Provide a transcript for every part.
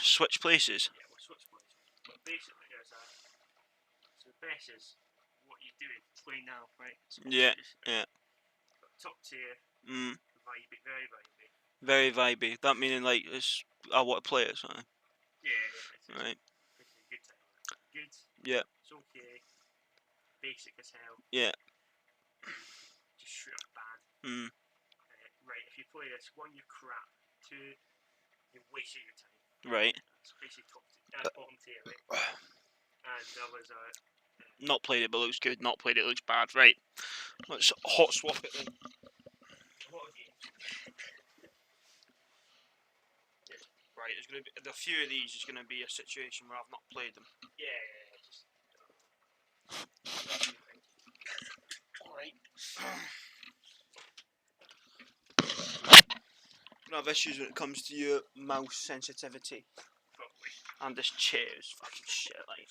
switch places. Yeah, we'll switch places. But basically, there's a. So the best is what you do play now, right? Yeah, Boxes, yeah. Top tier, Mm. vibey, very vibey. Very vibey. That meaning like it's I want to play it, something. Yeah, Right. It's a good time. Good. Yeah. It's okay. Basic as hell. Yeah. Just straight up bad. Mm. Right, if you play this, one, you're crap. Two, you're wasting your time. Right. It's basically bottom tier, right? And there was a. Not played it, but looks good. Not played it, looks bad. Right. Let's hot swap it then. A lot of games. Right. There's gonna be a few of these. Is gonna be a situation where I've not played them. Yeah. Just. Alright. I have issues when it comes to your mouse sensitivity. Probably. And this chair is fucking shit, like.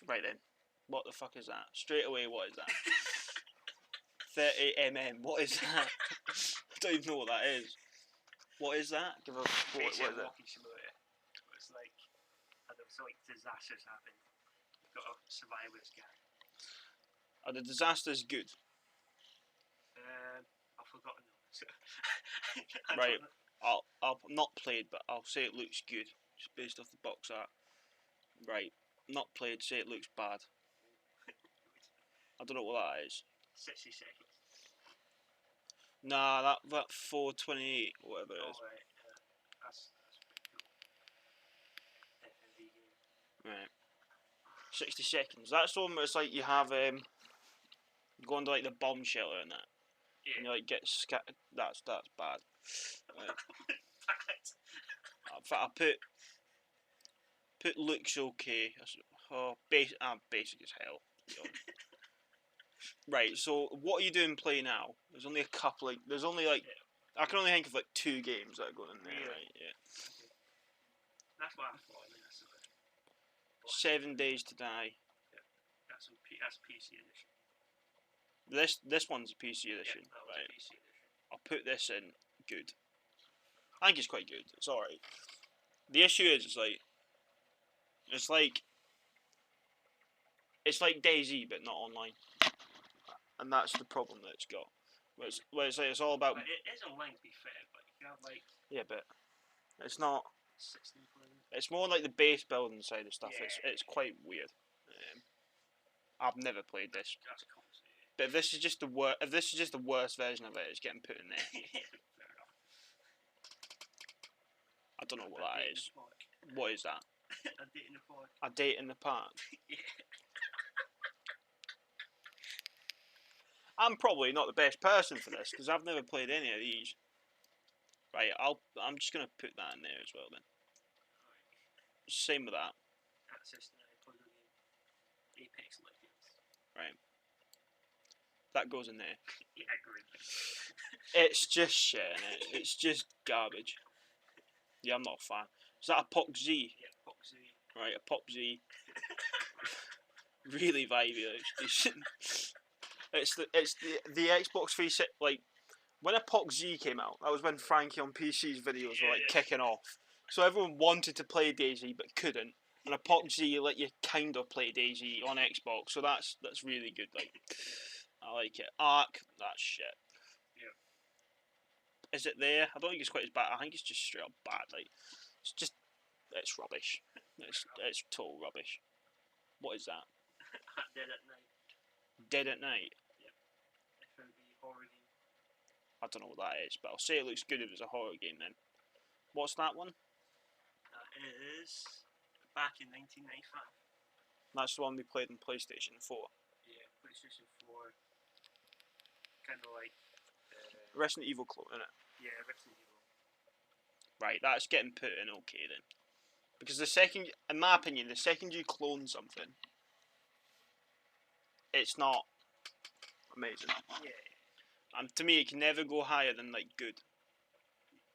Right then. What the fuck is that? Straight away, what is that? 30mm. What is that? I don't even know what that is. What is that? Give a what is that? Walking simulator. It's like, disasters happen. You've got to survive with this guy. Are the disasters good? I've forgotten them. Right. I'll not played, but I'll say it looks good, just based off the box art. Right. Not played. Say it looks bad. I don't know what that is. 60 seconds. Nah, that 428, whatever it is. Right. That's pretty cool. FMV game. Right. 60 seconds. That's the one where it's like you have you go into like the bomb shelter and that. Yeah. And you like get scattered. That's bad. Right. In fact, I put looks okay. Basic as hell. Right. So what are you doing play now? There's only a couple. I can only think of like 2 games that are going in there. Really? Right. Yeah. That's what I thought. 7 Days to Die. Yeah. That's PC edition. This one's a PC edition. Yeah, that was right. a PC edition. I'll put this in good. I think it's quite good. It's alright. The issue is, it's like DayZ, but not online, and that's the problem that it's got. Where it's all about. But it is online, to be fair, but you have Yeah, but it's not. 16 players. It's more like the base building side of stuff. Yeah. It's quite weird. I've never played this. That's complicated. But if this is just the worst version of it, it's getting put in there. Fair enough. I don't know what that is. What is that? A date in the park. A date in the park. Yeah. I'm probably not the best person for this because I've never played any of these. Right, I'm just gonna put that in there as well then. Same with that. That's just puzzle game. Apex Legends. Right. That goes in there. Yeah, great. It's just shit, innit? It's just garbage. Yeah, I'm not a fan. Is that a PUBG? Yeah, PUBG. Right, a PUBG. Really vibey. It's the Xbox 360. Like when a PUBG came out, that was when Frankie on PC's videos were like kicking off. So everyone wanted to play DayZ but couldn't. And a PUBG let you kind of play DayZ on Xbox, so that's really good. Like, I like it. Ark, that's shit. Yeah. Is it there? I don't think it's quite as bad. I think it's just straight up bad. Like, it's rubbish. It's total rubbish. What is that? Dead at Night. Dead at Night. Yep. FMV horror game. I don't know what that is, but I'll say it looks good if it's a horror game then. What's that one? That is back in 1995. That's the one we played on PlayStation 4. Yeah, PlayStation 4. Kind of like. Resident Evil clone, innit? Yeah, Resident Evil. Right, that's getting put in okay then. Because in my opinion, the second you clone something, it's not amazing. Yeah. And to me, it can never go higher than like good.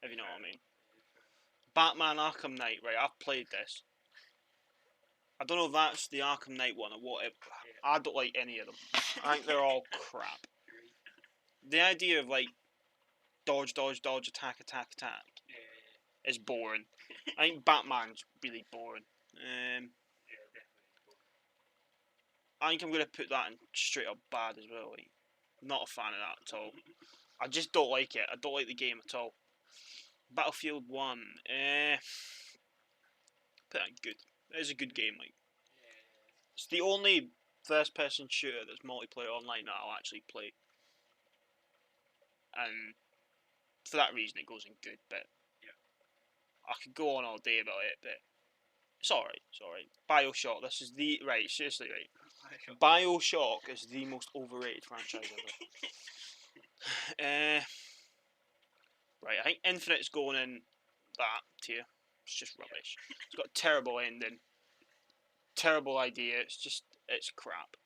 If you know what I mean. Batman Arkham Knight, right? I've played this. I don't know if that's the Arkham Knight one or whatever. I don't like any of them. I think they're all crap. The idea of like dodge, attack, is boring. I think Batman's really boring. Yeah, definitely. I think I'm gonna put that in straight up bad as well. Like, not a fan of that at all. I just don't like it. I don't like the game at all. Battlefield 1. Put that in good. It is a good game. Like, it's the only first-person shooter that's multiplayer online that I'll actually play. And for that reason, it goes in good. But I could go on all day about it. But it's alright. It's alright. BioShock. This is the right. Seriously, right. BioShock is the most overrated franchise ever. Right, I think Infinite's going in that tier. It's just rubbish. It's got a terrible ending, terrible idea. It's crap.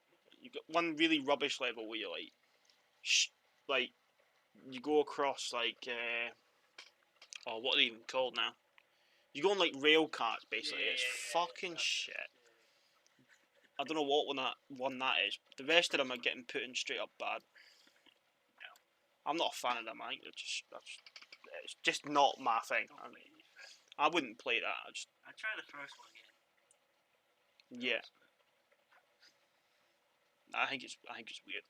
You got one really rubbish level where you like you go across what are they even called now? You go on like rail carts basically. It's fucking shit. I don't know what one that is. The rest of them are getting put in straight up bad. I'm not a fan of them. I think it's just not my thing. I wouldn't play that. I try the first one again. Yeah. I think it's weird.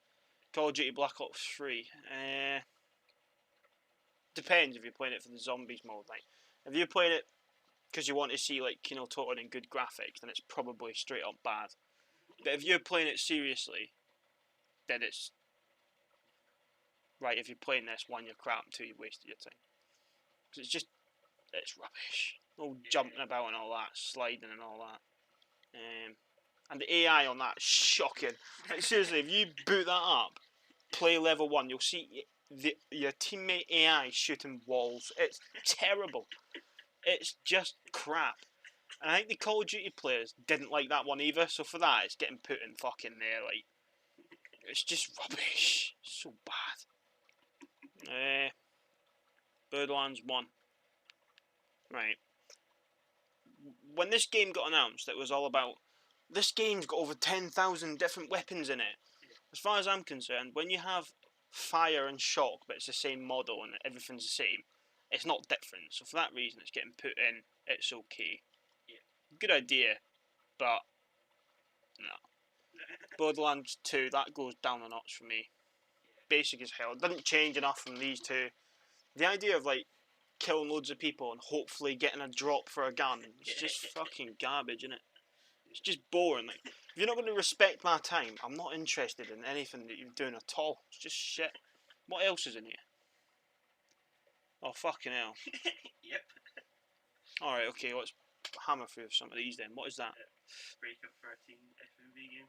Call of Duty Black Ops 3. Depends if you're playing it for the zombies mode. Like, if you're playing it because you want to see Total and good graphics, then it's probably straight up bad. But if you're playing it seriously, then it's right. If you're playing this, one, you're crap. Two, you wasted your time. Because it's rubbish. All jumping about and all that, sliding and all that. And the AI on that is shocking. Like, seriously, if you boot that up, play level 1, you'll see your teammate AI shooting walls. It's terrible. It's just crap. And I think the Call of Duty players didn't like that one either, so for that, it's getting put in fucking there. Like, it's just rubbish. It's so bad. Borderlands 1. Right. When this game got announced, it was all about, this game's got over 10,000 different weapons in it. As far as I'm concerned, when you have fire and shock, but it's the same model and everything's the same, it's not different. So for that reason, it's getting put in. It's okay. Good idea, but no. Borderlands 2, that goes down a notch for me. Basic as hell. It doesn't change enough from these two. The idea of killing loads of people and hopefully getting a drop for a gun, it's just fucking garbage, isn't it? It's just boring. Like, if you're not going to respect my time, I'm not interested in anything that you're doing at all. It's just shit. What else is in here? Oh, fucking hell. Yep. Alright, okay, let's hammer through some of these then. What is that? Breakup 13 FMV game.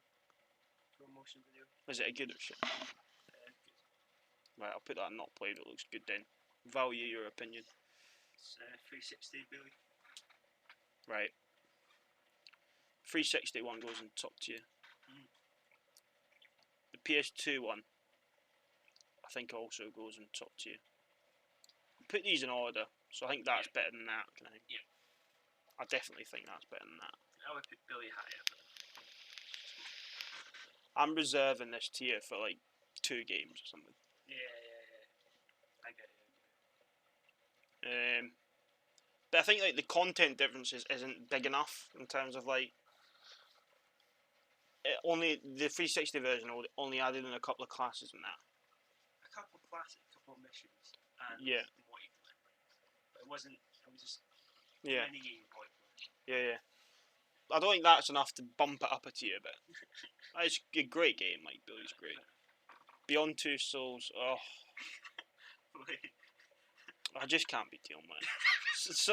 Promotion video. Is it a good or shit? Right, I'll put that in not played. It looks good then. Value your opinion. It's 360 Billy. Right. 361 goes in top tier. The PS2 one, I think, also goes in top tier. Put these in order, so I think that's better than that. Yeah. I definitely think that's better than that. I would put Billy higher. I'm reserving this tier for 2 games or something. Yeah. I get it. But I think the content differences isn't big enough in terms of only the 360 version only added in a couple of classes and that. A couple of classes, a couple of missions, and multiplayer. But it was just mini-game multiplayer. Yeah. I don't think that's enough to bump it up a tier, but it's a great game. Billy's great. Beyond Two Souls, I just can't be dealing with it. It's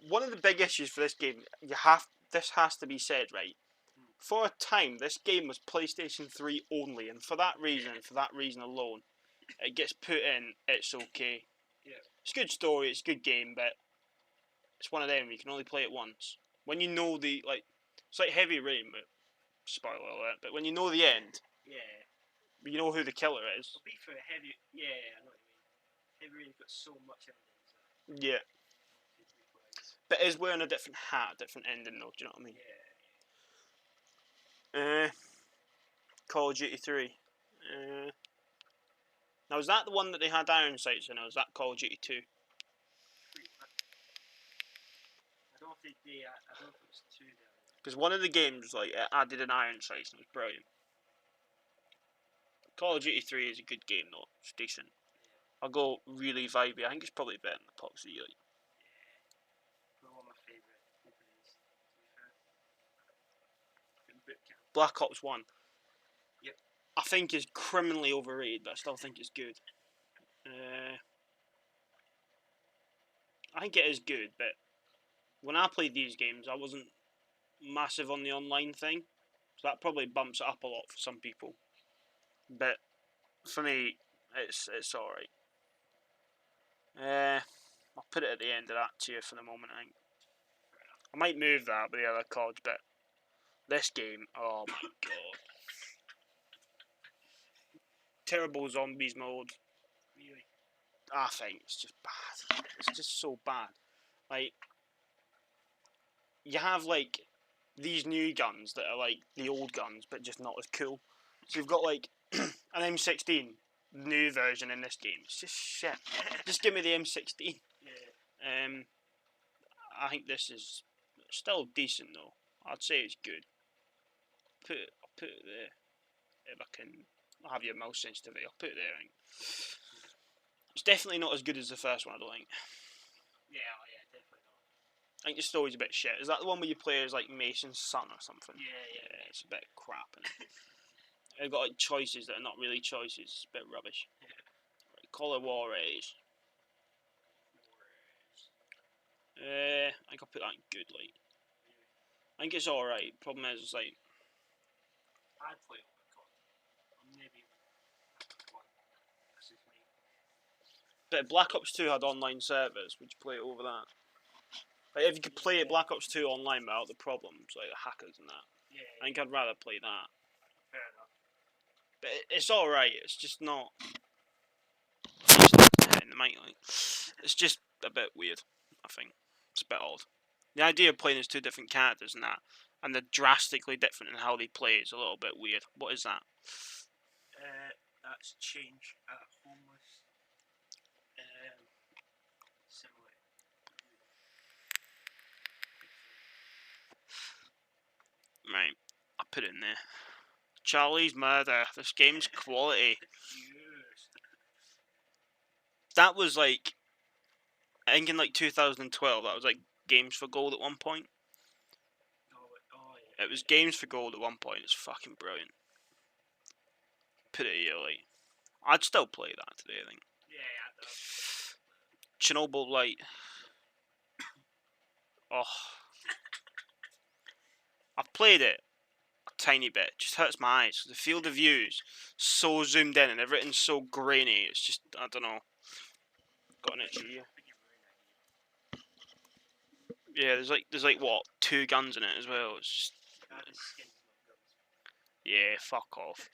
one of the big issues for this game, this has to be said, right? For a time, this game was PlayStation 3 only, and for that reason alone, it gets put in. It's okay. Yeah. It's a good story. It's a good game, but it's one of them. You can only play it once. When you know it's like Heavy Rain, but spoiler alert. But when you know the end, you know who the killer is. It'll be for Heavy. Yeah, I know what you mean. Heavy Rain's got so much endings. Yeah. But it is wearing a different hat, different ending though, do you know what I mean? Yeah. Call of Duty 3. Now, is that the one that they had iron sights in, or was that Call of Duty 2? I don't think I don't think it was 2 there. Because one of the games, like, it added an iron sight and it was brilliant. Call of Duty 3 is a good game, though. It's decent. I'll go really vibey. I think it's probably better than the PUBG. Like. Yeah. One of my favourite openings, to be fair. Black Ops 1. Yep. I think is criminally overrated, but I still think it's good. I think it is good, but when I played these games, I wasn't massive on the online thing, so that probably bumps it up a lot for some people. But for me, it's alright. I'll put it at the end of that tier for the moment. I think I might move that with the other cards, but this game, oh my god, terrible zombies mode. Really? I think it's just bad. It's just so bad. Like, you have like these new guns that are like the old guns, but just not as cool. So you've got like an M16 new version in this game. It's just shit. Just give me the M16. Yeah. I think this is still decent though. I'd say it's good. I'll put it there. If I can have your mouse sensitivity, I'll put it there. I think. It's definitely not as good as the first one, I don't think. Yeah, definitely not. I think the story's a bit shit. Is that the one where you play as like Mason's son or something? Yeah. It's a bit crap. They've got like choices that are not really choices. It's a bit rubbish. Yeah. Right, Call of Juarez. I think I'll put that in good. Like, I think it's alright. Problem is, it's like I'd play it with God. Maybe one. That's just me. but Black Ops 2 had online servers. Would you play it over that? Like, if you could play it Black Ops 2 online without the problems, like the hackers and that, Yeah. I think I'd rather play that. Fair enough. But it's alright. It's just not. In the mic, like, it's just a bit weird. I think it's a bit odd. The idea of playing as two different characters and they're drastically different in how they play is a little bit weird. What is that? That's change at homeless. Similar. Right, I put it in there. Charlie's Murder. This game's quality. Yes. That was like, I think in like 2012, that was like Games for Gold at one point. Yeah. It was Games for Gold at one point. It's fucking brilliant. Put it here, like, I'd still play that today, I think. Yeah, Chernobyl Light. Oh. I've played it a tiny bit. It just hurts my eyes. The field of view's so zoomed in and everything's so grainy. It's just, I don't know. Got an itchy ear. Yeah, there's like what, 2 guns in it as well. It's just, yeah, fuck off.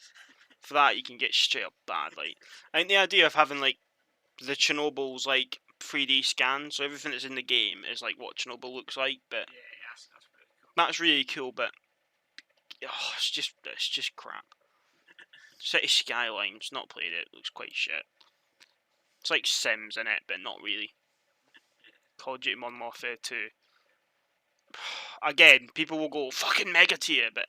For that you can get straight up bad. Like, I think the idea of having like the Chernobyl's like 3D scan, so everything that's in the game is like what Chernobyl looks like. But that's really cool. But oh, it's just crap. City Skylines, not played it. Looks quite shit. It's like Sims in it, but not really. Call of Duty Modern Warfare 2. Again, people will go fucking mega tier, but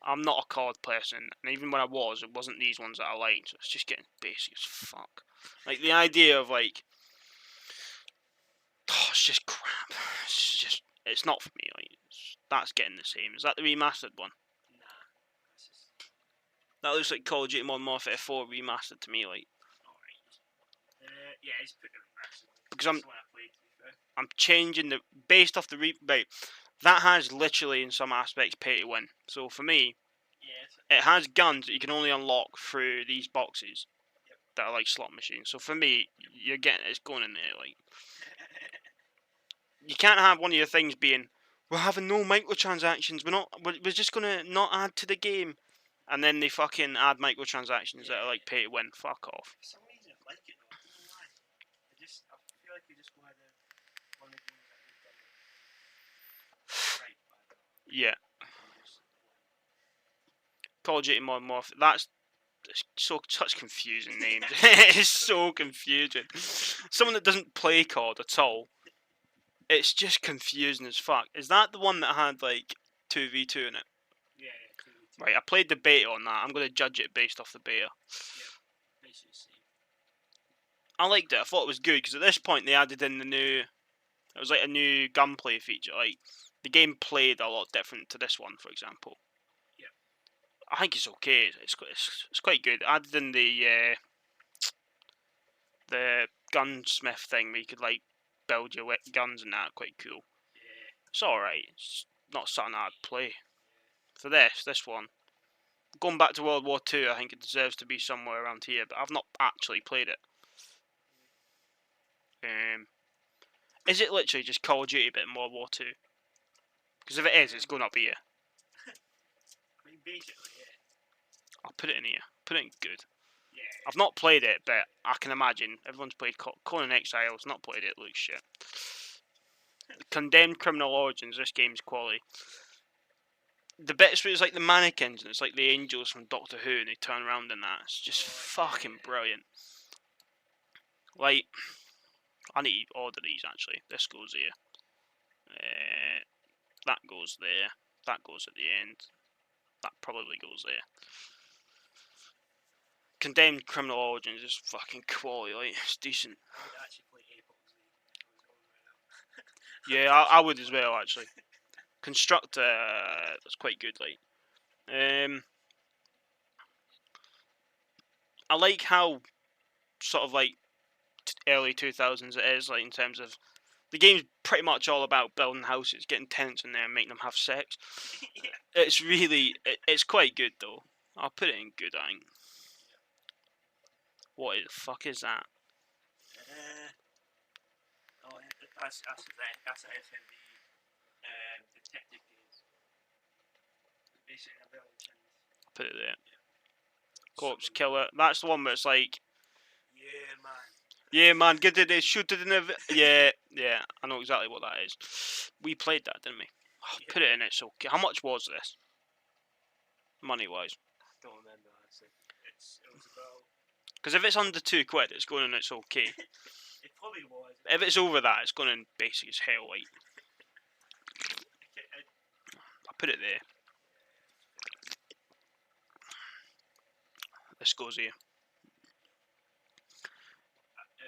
I'm not a COD person, and even when I was, it wasn't these ones that I liked. So it's just getting basic as fuck. Like the idea of like, oh, it's just crap. It's not for me. Like, that's getting the same. Is that the remastered one? Nah. That looks like Call of Duty Modern Warfare 4 remastered to me. Like, yeah, he's put the remastered. Because I'm changing the based off the right. That has literally in some aspects pay to win. So for me, it has guns that you can only unlock through these boxes that are like slot machines. So for me, you're getting it's going in there. Like, you can't have one of your things being we're having no microtransactions. We're just gonna not add to the game, and then they fucking add microtransactions that are like pay to win. Fuck off. For some reason, I like it though. I don't know why. I feel like they just wanted one of the games that they've done right. Yeah. Call of Duty Modern Warfare. That's it's such confusing names. It's so confusing. Someone that doesn't play COD at all. It's just confusing as fuck. Is that the one that had like 2v2 in it? Yeah, 2v2. Right, I played the beta on that. I'm gonna judge it based off the beta. Yeah, basically the same. I liked it. I thought it was good because at this point they added in the new. It was like a new gunplay feature. Like the game played a lot different to this one, for example. Yeah. I think it's okay. It's quite good. Added in the gunsmith thing where you could like build your guns and that. Quite cool. Yeah. It's alright. It's not something I'd play. For this one. Going back to World War II, I think it deserves to be somewhere around here, but I've not actually played it. Is it literally just Call of Duty but in World War II? Because if it is, it's going up here. I mean, basically, yeah. I'll put it in here. Put it in good. Yeah. I've not played it, but I can imagine everyone's played Conan Exiles, not played it. Looks shit. Condemned Criminal Origins. This game's quality. The bits where it's like the mannequins and it's like the angels from Doctor Who and they turn around in that. It's just fucking brilliant. Like, I need to order these actually. This goes here. That goes there. That goes at the end. That probably goes there. Condemned Criminal Origins is fucking quality, like, it's decent. I would actually play Apex League. Yeah, I would as well, actually. Constructor, that's quite good, like. I like how, sort of like, early 2000s it is, like, in terms of, the game's pretty much all about building houses, getting tenants in there and making them have sex. Yeah. It's really, it's quite good, though. I'll put it in good, I think. What the fuck is that? That's an FMV detective games. Basically, a village and... Put it there. Corpse Killer. That's the one where it's like, yeah, man. yeah, man, get it, shoot it in the... Yeah, I know exactly what that is. We played that, didn't we? Oh, Yeah. Put it in, it's okay. How much was this? Money-wise. I don't remember, actually. It was about... Because if it's under £2, it's going in, it's okay. It probably was. If it's over that, it's going in basic as hell, like. I put it there. This goes here.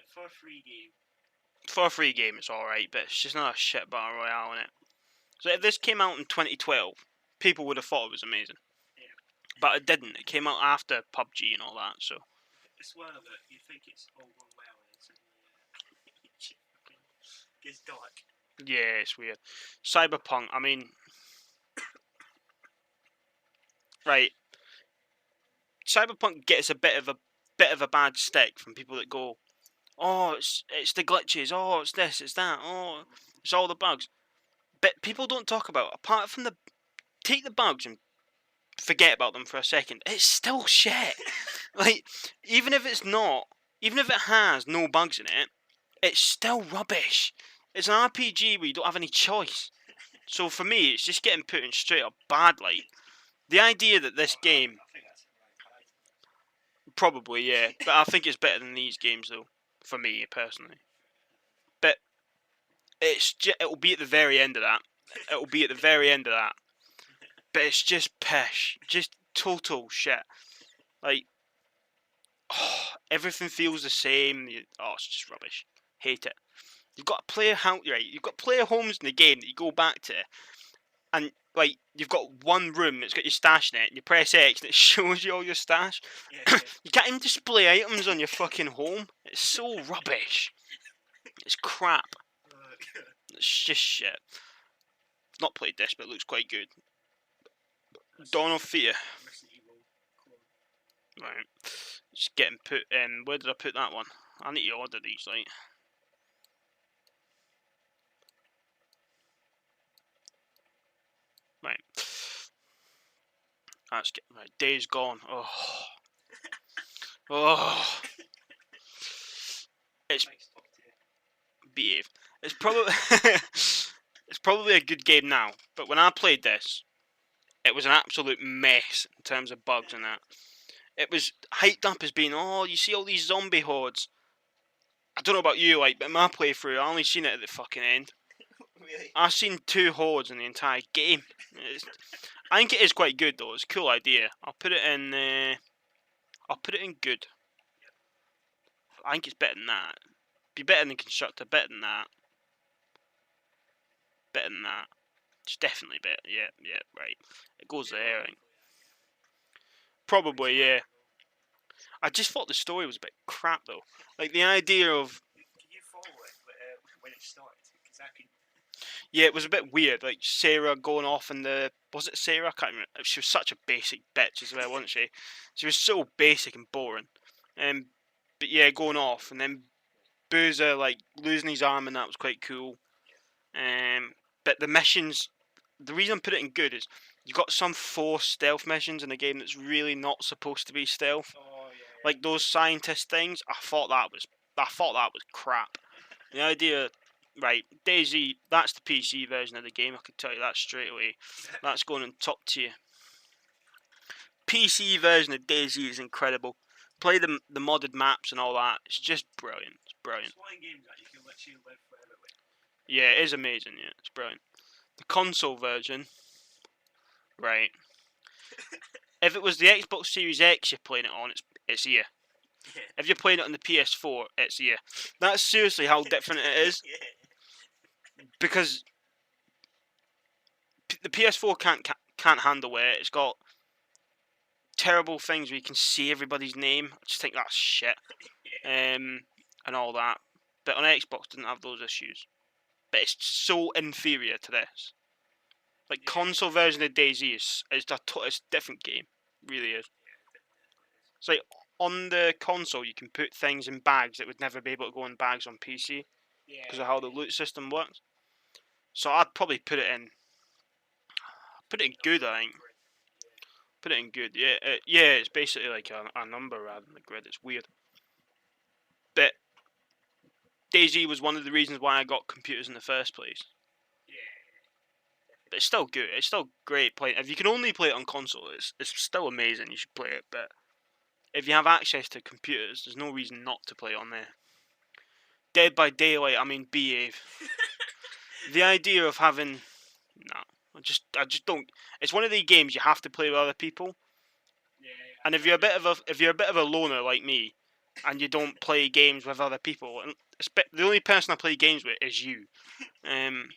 For a free game. For a free game, it's alright, but it's just not a shit battle royale in it. So if this came out in 2012, people would have thought it was amazing. Yeah. But it didn't. It came out after PUBG and all that, so. It's one of it. You think it's all going well, and it's gets dark. Yeah, it's weird. Cyberpunk, I mean... Right. Cyberpunk gets a bit of a bad stick from people that go, oh, it's the glitches, oh, it's this, it's that, oh, it's all the bugs. But people don't talk about, apart from take the bugs and forget about them for a second, it's still shit. Like, even if it has no bugs in it, it's still rubbish. It's an RPG where you don't have any choice. So for me, it's just getting put in straight up bad light. The idea that this game... I think that's right. Probably, yeah. But I think it's better than these games, though. For me, personally. But it'll be at the very end of that. It'll be at the very end of that. But it's just pish. Just total shit. Like, everything feels the same. It's just rubbish. Hate it. You've got player homes in the game that you go back to, and like you've got one room that's got your stash in it, and you press X and it shows you all your stash. Yeah. You can't even display items on your fucking home. It's so rubbish. It's crap. It's just shit. I've not played this, but it looks quite good. Dawn of Fear. Right. Just getting put in. Where did I put that one? I need to order these, like. Right. That's getting right. Days Gone. Oh. It's behave. It's probably it's probably a good game now, but when I played this, it was an absolute mess in terms of bugs and that. it was hyped up as being, oh, you see all these zombie hordes. I don't know about you, like, but in my playthrough, I only seen it at the fucking end. Really? I've seen 2 hordes in the entire game. I think it is quite good though. It's a cool idea. I'll put it in. I'll put it in good. I think it's better than that. Be better than Constructor. Better than that. Better than that. It's definitely better. Yeah, right. It goes there. I think. Probably, yeah. I just thought the story was a bit crap though. Like the idea of. Can you follow it when it started? Because I can. Yeah, it was a bit weird. Like Sarah going off and was it Sarah? I can't remember. She was such a basic bitch as well, wasn't she? She was so basic and boring. But yeah, going off and then Boozer like losing his arm and that was quite cool. But the missions, the reason I put it in good is you've got some forced stealth missions in the game that's really not supposed to be stealth. Oh yeah. Like those scientist things, I thought that was crap. The idea, right? DayZ, that's the PC version of the game. I can tell you that straight away. That's going on top tier. PC version of DayZ is incredible. Play the modded maps and all that. It's just brilliant. It's brilliant. It's one game that you can literally live forever with. Yeah, it is amazing. Yeah, it's brilliant. The console version, right? If it was the Xbox Series X you're playing it on, it's here. Yeah. If you're playing it on the PS4, it's here. That's seriously how different it is. Yeah. Because the PS4 can't handle it. It's got terrible things where you can see everybody's name. I just think that's shit. Yeah. And all that. But on Xbox didn't have those issues. But it's so inferior to this. Like console version of DayZ is it's a different game. It really is. It's like on the console you can put things in bags that would never be able to go in bags on PC because of how the loot system works. So I'd probably put it in good, I think. Put it in good, yeah. Yeah, it's basically like a number rather than a grid. It's weird. But DayZ was one of the reasons why I got computers in the first place. Yeah. But it's still good. It's still great playing. If you can only play it on console, it's still amazing. You should play it. But if you have access to computers, there's no reason not to play it on there. Dead by Daylight, I mean, behave. The idea of having, no, I just don't. It's one of the games you have to play with other people. Yeah. And if you're a bit of a loner like me, and you don't play games with other people, and the only person I play games with is you. And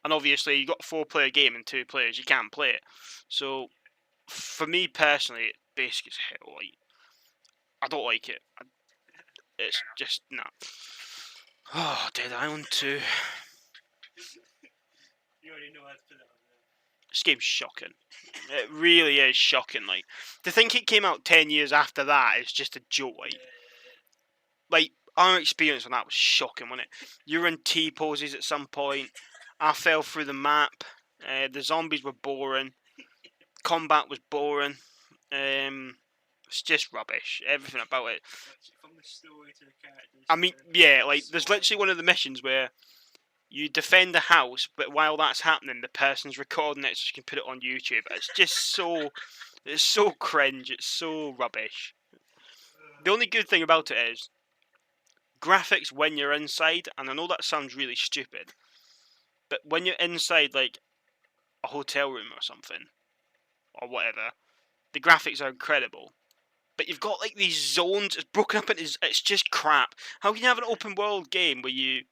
obviously, you got a 4-player game and 2 players, you can't play it. So, for me personally, it's basic as hell. Like, I don't like it. It's just nah. Oh, Dead Island 2. You already know how to put it on there. This game's shocking. It really is shocking. Like, to think it came out 10 years after that is just a joke. Like our experience on that was shocking, wasn't it? You were in T poses at some point. I fell through the map. The zombies were boring. Combat was boring. It's just rubbish. Everything about it. From the story to the characters. I mean, yeah, like there's literally one of the missions where you defend a house, but while that's happening, the person's recording it so you can put it on YouTube. It's just it's so cringe. It's so rubbish. The only good thing about it is graphics when you're inside, and I know that sounds really stupid, but when you're inside like a hotel room or something, or whatever, the graphics are incredible. But you've got like these zones, it's broken up into, it's just crap. How can you have an open world game where you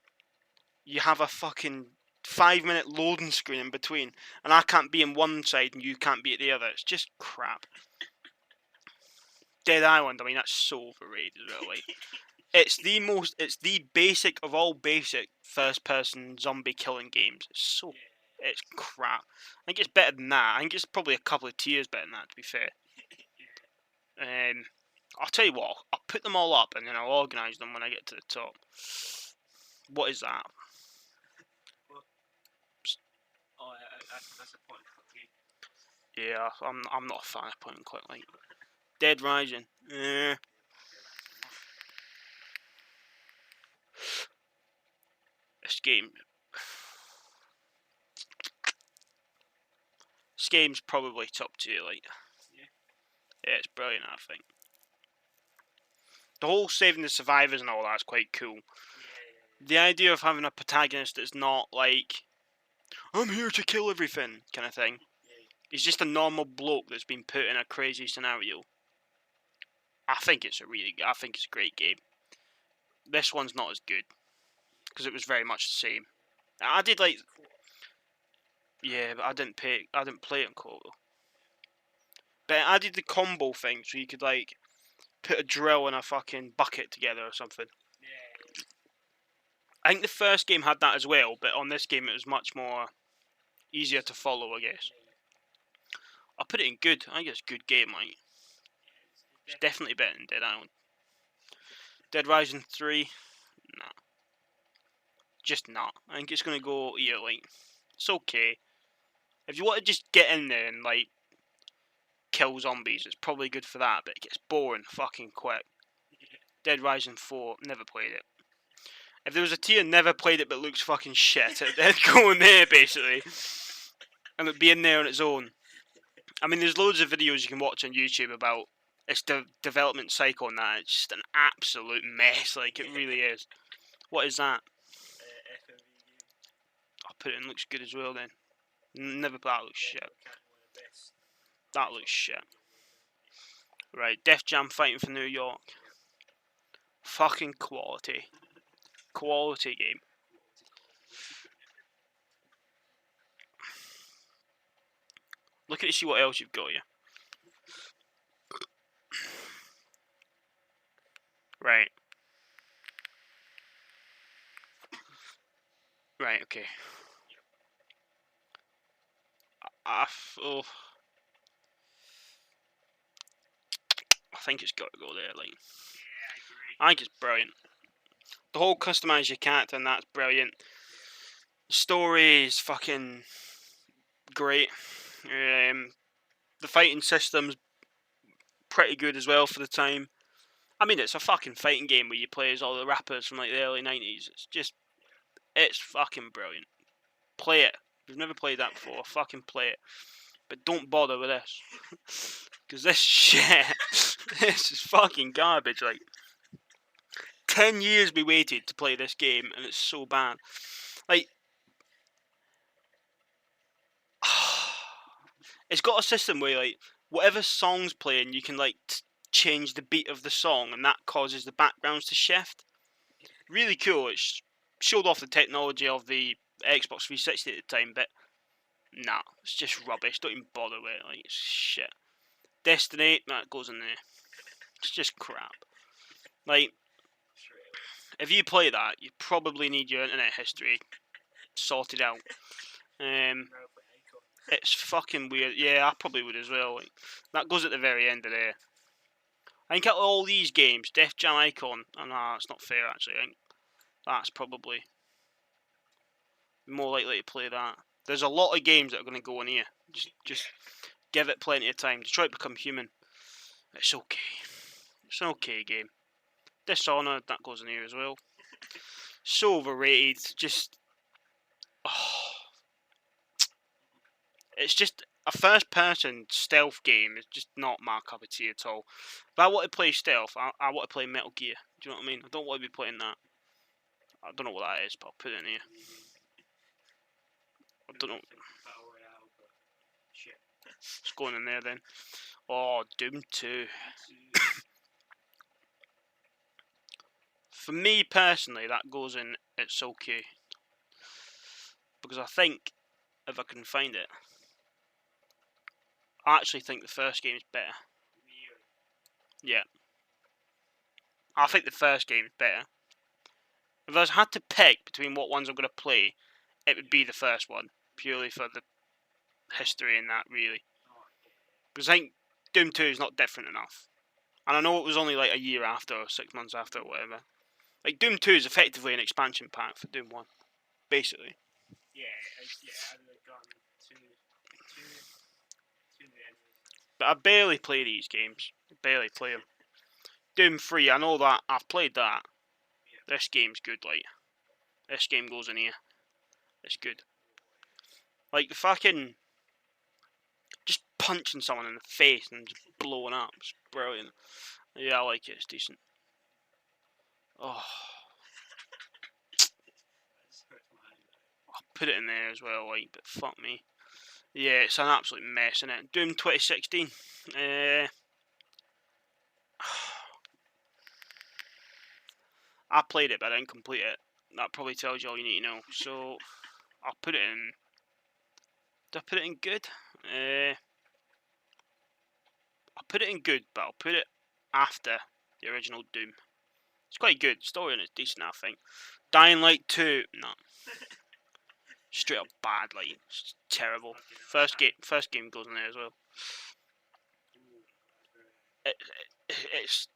have a fucking 5-minute loading screen in between, and I can't be in one side and you can't be at the other? It's just crap. Dead Island, I mean, that's so overrated as well. Like, it's the basic of all basic first-person zombie killing games. It's crap. I think it's better than that. I think it's probably a couple of tiers better than that, to be fair. I'll tell you what, I'll put them all up and then I'll organise them when I get to the top. What is that? Oh, that's a point. Yeah, I'm not a fan of point and click. Like Dead Rising. This game's probably top tier. Like, Yeah, it's brilliant, I think. The whole saving the survivors and all that's quite cool. The idea of having a protagonist that's not like, I'm here to kill everything kind of thing. He's just a normal bloke that's been put in a crazy scenario. I think it's a great game. This one's not as good because it was very much the same. I did like, yeah, but I didn't play it in co-op though. But I did the combo thing, so you could like put a drill and a fucking bucket together or something. I think the first game had that as well, but on this game it was much more easier to follow, I guess. I'll put it in good. I think it's a good game, like. It's definitely better than Dead Island. Dead Rising 3, nah. Just not. I think it's gonna go here, like, it's okay. If you want to just get in there and, like, kill zombies, it's probably good for that, but it gets boring fucking quick. Dead Rising 4, never played it. If there was a tier never played it but looks fucking shit, it'd go in there, basically. And it'd be in there on its own. I mean, there's loads of videos you can watch on YouTube about its development cycle and that. It's just an absolute mess, like, it really is. What is that? I'll put it in, looks good as well then. Never, that looks shit. That looks shit. Right, Def Jam Fighting for New York. Fucking quality. Quality game. Look at it, see what else you've got here. Right. Right, okay. Oh. I think it's got to go there, like. I think it's brilliant. The whole customise your character and that's brilliant. The story is fucking great. The fighting system's pretty good as well for the time. I mean, it's a fucking fighting game where you play as all the rappers from like the early 90s. It's fucking brilliant. Play it. If you've never played that before, fucking play it. But don't bother with this. Because this shit, this is fucking garbage, like. 10 years we waited to play this game, and it's so bad. Like, it's got a system where, like, whatever song's playing, you can, like, change the beat of the song, and that causes the backgrounds to shift. Really cool. It showed off the technology of the Xbox 360 at the time, but nah, it's just rubbish. Don't even bother with it. Like, it's shit. Destiny, that goes in there. It's just crap. Like, if you play that, you probably need your internet history sorted out. It's fucking weird. Yeah, I probably would as well. Like, that goes at the very end of there. I think out of all these games, Def Jam Icon, nah, it's not fair actually. I think that's probably more likely to play that. There's a lot of games that are going to go in here. Just give it plenty of time. Detroit Become Human. It's okay. It's an okay game. Dishonored, that goes in here as well. So overrated. Just, it's just a first-person stealth game. It's just not my cup of tea at all. If I want to play stealth, I want to play Metal Gear. Do you know what I mean? I don't want to be playing that. I don't know what that is, but I'll put it in here. I don't know. It's going in there then. Oh, Doom 2. For me personally, that goes in It's Okay. Because I think, if I can find it, I actually think the first game is better. Yeah. I think the first game is better. If I had to pick between what ones I'm going to play, it would be the first one. Purely for the history and that, really. Because I think Doom 2 is not different enough. And I know it was only like a year after, or 6 months after, or whatever. Like, Doom 2 is effectively an expansion pack for Doom 1. Basically. Yeah, I've gone to the end. But I barely play these games. Barely play them. Doom 3, I know that. I've played that. Yeah. This game's good, like. This game goes in here. It's good. Like, the fucking... Just punching someone in the face and just blowing up. It's brilliant. Yeah, I like it. It's decent. Oh. I'll put it in there as well, like, but fuck me. Yeah, it's an absolute mess, isn't it? Doom 2016. I played it, but I didn't complete it. That probably tells you all you need to know. So, I'll put it in. Did I put it in good? I'll put it in good, but I'll put it after the original Doom. It's quite good. Story in it's decent, I think. Dying Light 2, no. Straight up bad, like, it's terrible. First game goes in there as well. It's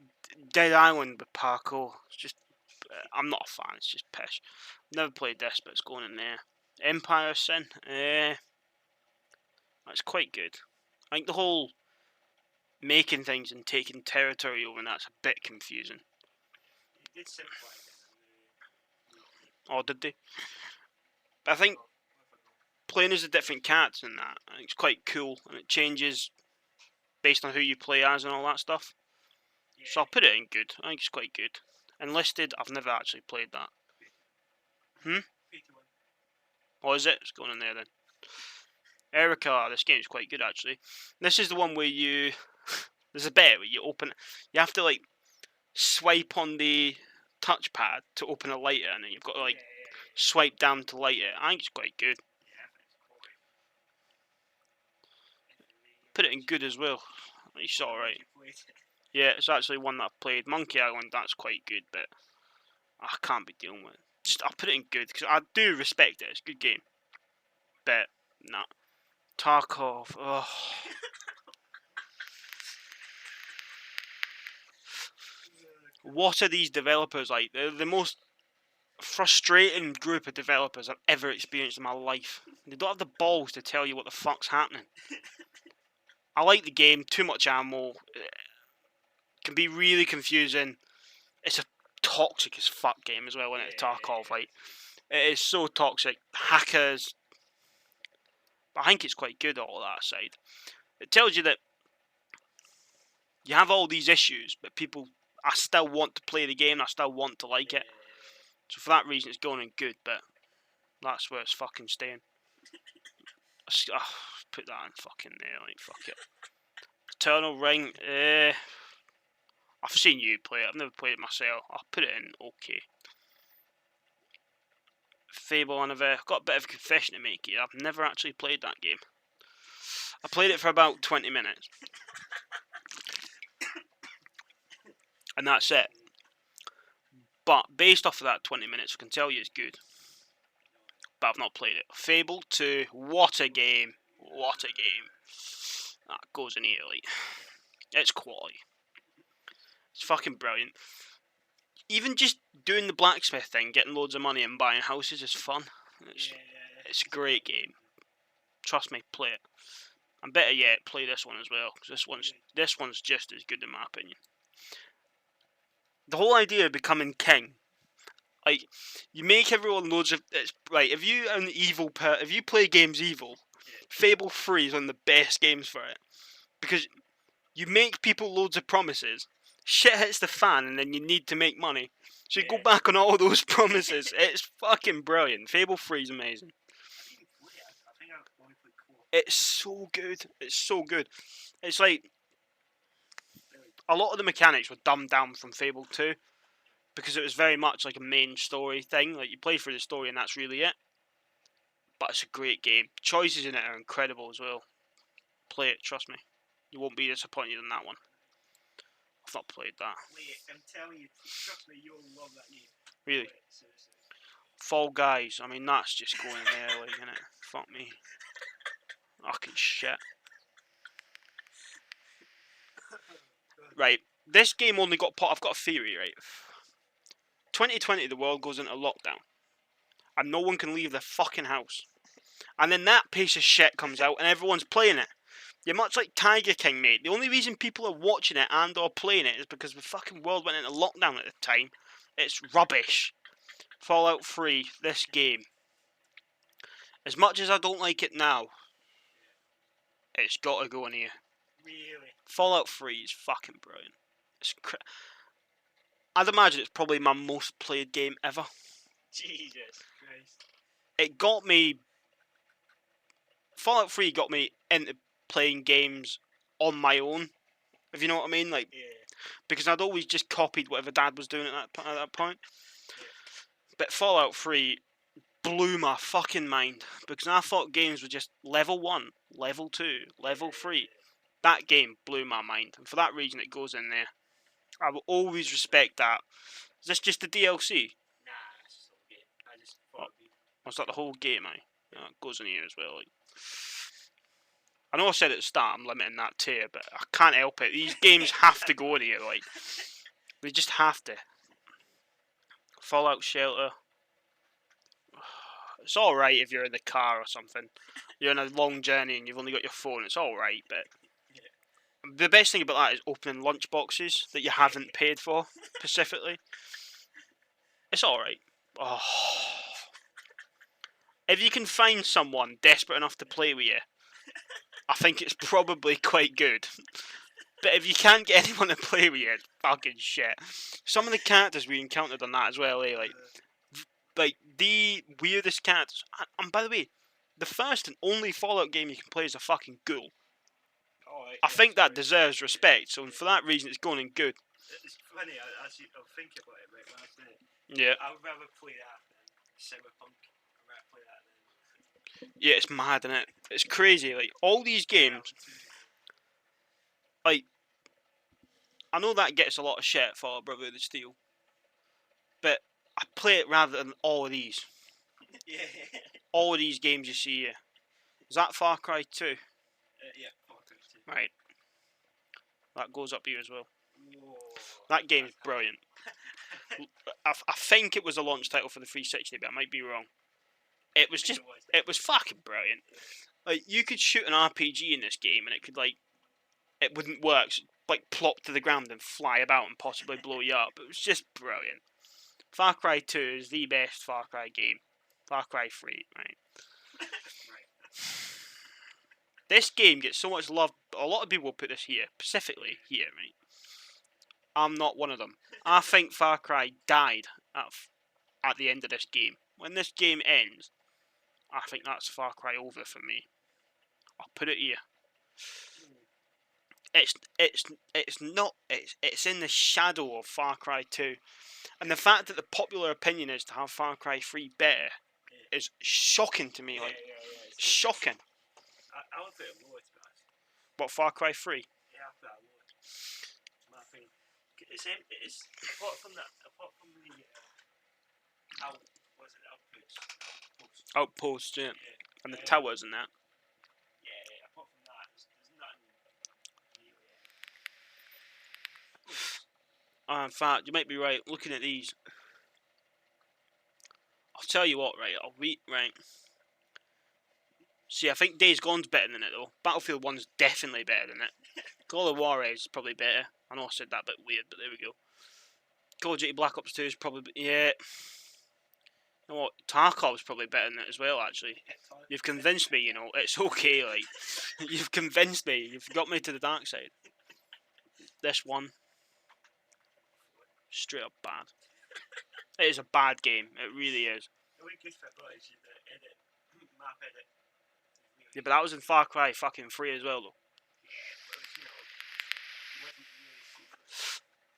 Dead Island with parkour. It's just, I'm not a fan. It's just pish. Never played this, but it's going in there. Empire of Sin. That's quite good. I think the whole making things and taking territory over, and that's a bit confusing. It did simplify it. Oh, did they? But I think playing as a different character in that, I think it's quite cool, and it changes based on who you play as and all that stuff. Yeah. So I'll put it in good. I think it's quite good. Enlisted, I've never actually played that. Oh, is it? It's going in there then. Erica, this game is quite good actually. This is the one where you... There's a bit where you open... You have to, like, swipe on the touchpad to open a lighter, and then you've got to, like, swipe down to light it. I think it's quite good. Put it in good as well. It's alright. Yeah, it's actually one that I've played. Monkey Island, that's quite good, but I can't be dealing with it. Just, I'll put it in good, because I do respect it. It's a good game. But, nah. Tarkov, ugh. What are these developers like? They're the most frustrating group of developers I've ever experienced in my life. They don't have the balls to tell you what the fuck's happening. I like the game, too much ammo. It can be really confusing. It's a toxic as fuck game as well, isn't it? Tarkov, like, it is so toxic. Hackers. But I think it's quite good, all that aside. It tells you that you have all these issues, but people, I still want to play the game, I still want to like it. So for that reason, it's going in good, but that's where it's fucking staying. Put that in fucking there, like, fuck it. Eternal Ring, I've seen you play it, I've never played it myself. I'll put it in okay. Fable Anniversary, I've got a bit of a confession to make here. I've never actually played that game. I played it for about 20 minutes. And that's it. But based off of that 20 minutes, I can tell you it's good. But I've not played it. Fable 2, what a game. What a game. That goes in here, like. It's quality. It's fucking brilliant. Even just doing the blacksmith thing, getting loads of money and buying houses is fun. It's a great game. Trust me, play it. And better yet, play this one as well, because this one's just as good in my opinion. The whole idea of becoming king, like, you make everyone loads of... It's, right, if you are an evil if you play games evil, Fable 3 is one of the best games for it. Because you make people loads of promises, shit hits the fan, and then you need to make money. So you go back on all those promises. It's fucking brilliant. Fable 3 is amazing. It's so good. It's so good. It's like... A lot of the mechanics were dumbed down from Fable 2. Because it was very much like a main story thing. Like, you play through the story and that's really it. But it's a great game. Choices in it are incredible as well. Play it, trust me. You won't be disappointed in that one. I've not played that. I'm telling you, trust me, you'll love that game. Really? Fall Guys, I mean, that's just going there, like, innit? Fuck me. Fucking shit. Right, this game only got I've got a theory, right? 2020, the world goes into lockdown. And no one can leave their fucking house. And then that piece of shit comes out and everyone's playing it. You're much like Tiger King, mate. The only reason people are watching it and or playing it is because the fucking world went into lockdown at the time. It's rubbish. Fallout 3, this game. As much as I don't like it now, It's got to go in here. Really? Fallout 3 is fucking brilliant. I'd imagine it's probably my most played game ever. Jesus Christ. It got me... Fallout 3 got me into playing games on my own, if you know what I mean. Like, yeah. Because I'd always just copied whatever Dad was doing at that point. Yeah. But Fallout 3 blew my fucking mind, because I thought games were just level 1, level 2, level 3. That game blew my mind, and for that reason it goes in there. I will always respect that. Is this just the DLC? Nah, it's just the whole game. I just thought it'd be... Was that the whole game, Yeah, it goes in here as well. Like. I know I said at the start I'm limiting that tier, but I can't help it. These games have to go in here, like. They just have to. Fallout Shelter. It's alright if you're in the car or something. You're on a long journey and you've only got your phone. It's alright, but... The best thing about that is opening lunch boxes that you haven't paid for, specifically. It's alright. Oh. If you can find someone desperate enough to play with you, I think it's probably quite good. But if you can't get anyone to play with you, it's fucking shit. Some of the characters we encountered on that as well, like the weirdest characters. And by the way, the first and only Fallout game you can play is a fucking ghoul. I think that deserves respect, so for that reason it's going in good. It's funny, I'll think about it, right, when I play it. Yeah. I would rather play that than Cyberpunk. I'd rather play that than... Yeah, it's mad, isn't it? It's crazy, like, all these games... Like, I know that gets a lot of shit for Brotherhood of Steel, but I play it rather than all of these. Yeah. All of these games you see here. Is that Far Cry 2? Yeah, Far Cry 2. Right. That goes up here as well. Whoa. That game's brilliant. I think it was a launch title for the 360, but I might be wrong. It was fucking brilliant. Like, you could shoot an RPG in this game and it could, like, it wouldn't work. So, like, plop to the ground and fly about and possibly blow you up. It was just brilliant. Far Cry 2 is the best Far Cry game. Far Cry 3, right? This game gets so much love. A lot of people put this here, specifically here, right? I'm not one of them. I think Far Cry died at the end of this game. When this game ends, I think that's Far Cry over for me. I'll put it here. It's in the shadow of Far Cry 2, and the fact that the popular opinion is to have Far Cry 3 better is shocking to me. Like, shocking. I would put it lower, to be honest. What, Far Cry 3? Yeah, I'd put it lower. I think it's apart from the Outpost, yeah. And the towers and that. Yeah, apart from that, there's nothing really. In fact, you might be right. Looking at these, I'll tell you what, right? Right. See, I think Days Gone's better than it though. Battlefield 1's definitely better than it. Call of War is probably better. I know I said that a bit weird, but there we go. Call of Duty Black Ops 2 is probably... Yeah. You know what? Tarkov's probably better than it as well, actually. You've convinced me, you know. It's okay, like. You've convinced me. You've got me to the dark side. This one. Straight up bad. It is a bad game. It really is. The only good thing about it is the edit. Map edit. Yeah, but that was in Far Cry fucking 3 as well, though.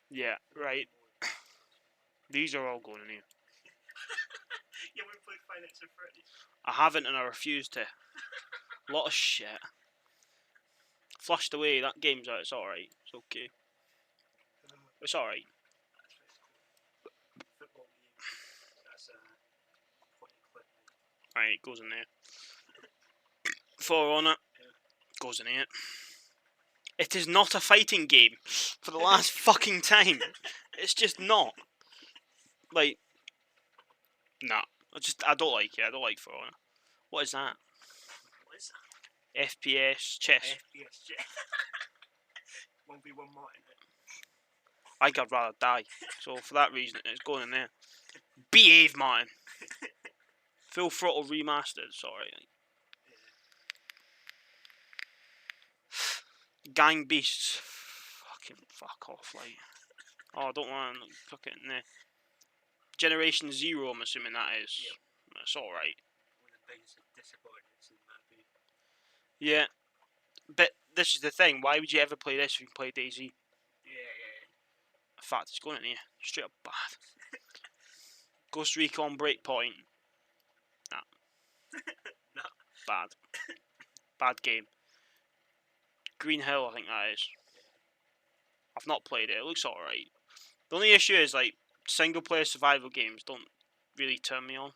Yeah, right. These are all going in here. You haven't played Five Nights at Freddy's? I haven't, and I refuse to. A lot of shit. Flushed away. That game's out. It's alright. It's okay. It's alright. Football game. That's point and click. Right, it goes in there. For Honor goes in here. It is not a fighting game for the last fucking time. It's just not. Like, nah. I don't like it. I don't like For Honor. What is that? What is that? FPS chess. FPS chess. 1v1 Martin. I think I'd rather die. So for that reason, it's going in there. Behave, Martin. Full Throttle Remastered. Sorry. Gang Beasts. Fucking fuck off, like. Oh, I don't want to fuck it in there. Generation Zero, I'm assuming that is. Yep. That's alright. One of the biggest disappointments in my opinion. Yeah. But this is the thing, why would you ever play this if you can play DayZ? Yeah. In fact, it's going in here. Straight up bad. Ghost Recon Breakpoint. Nah. No. Bad. Bad game. Green Hill, I think that is. I've not played it. It looks alright. The only issue is, like, single player survival games don't really turn me on.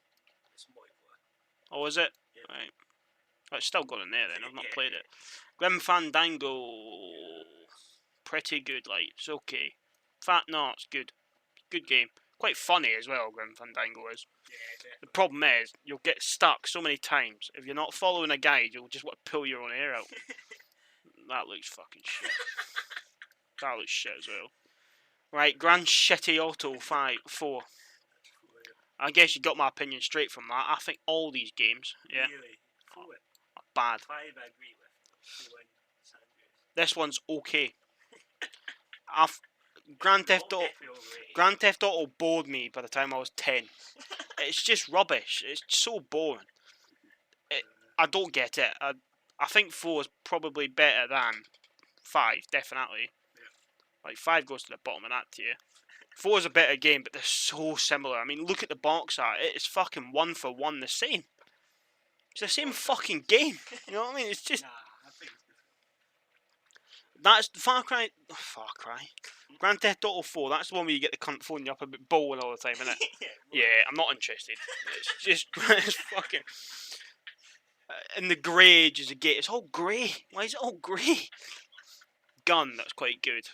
It's multiplayer. Oh, is it? Yeah. Right. Oh, it's still got in there then. I've not played it. Grim Fandango. Pretty good, like. It's okay. Fat, no, it's good. Good game. Quite funny as well, Grim Fandango is. Yeah, the problem is, you'll get stuck so many times. If you're not following a guide, you'll just want to pull your own hair out. That looks fucking shit. That looks shit as well. Right, Grand Shitty Auto 4. I guess you got my opinion straight from that. I think all these games, yeah, really? are bad. 5 I agree with. 4 This one's okay. Grand Theft Auto bored me by the time I was 10. It's just rubbish. It's so boring. I don't get it. I think 4 is probably better than 5, definitely. Like 5 goes to the bottom of that tier. 4 is a better game, but they're so similar. I mean, look at the box art. It is fucking 1 for 1 the same. It's the same fucking game. You know what I mean? It's just... Nah, I think it's different. That's Far Cry. Grand Theft Auto 4. That's the one where you get the cunt phone you up a bit bowling all the time, isn't it? Yeah, I'm not interested. It's just it's fucking. And the grey is a gate. It's all grey. Why is it all grey? Gun. That's quite good.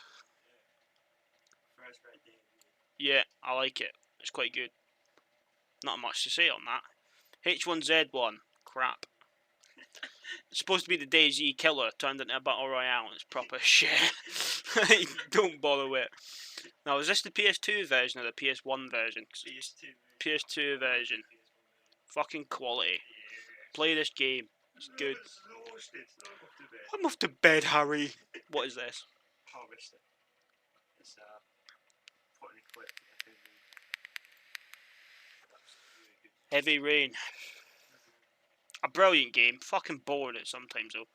Yeah, I like it. It's quite good. Not much to say on that. H1Z1. Crap. It's supposed to be the DayZ killer, turned into a battle royale, and it's proper shit. Don't bother with it. Now, is this the PS2 version or the PS1 version? PS2 version. Fucking quality. Play this game. It's good. I'm off to bed, Harry. What is this? Harvester. It's putting a clip. Heavy Rain. A brilliant game. Fucking bored it sometimes though.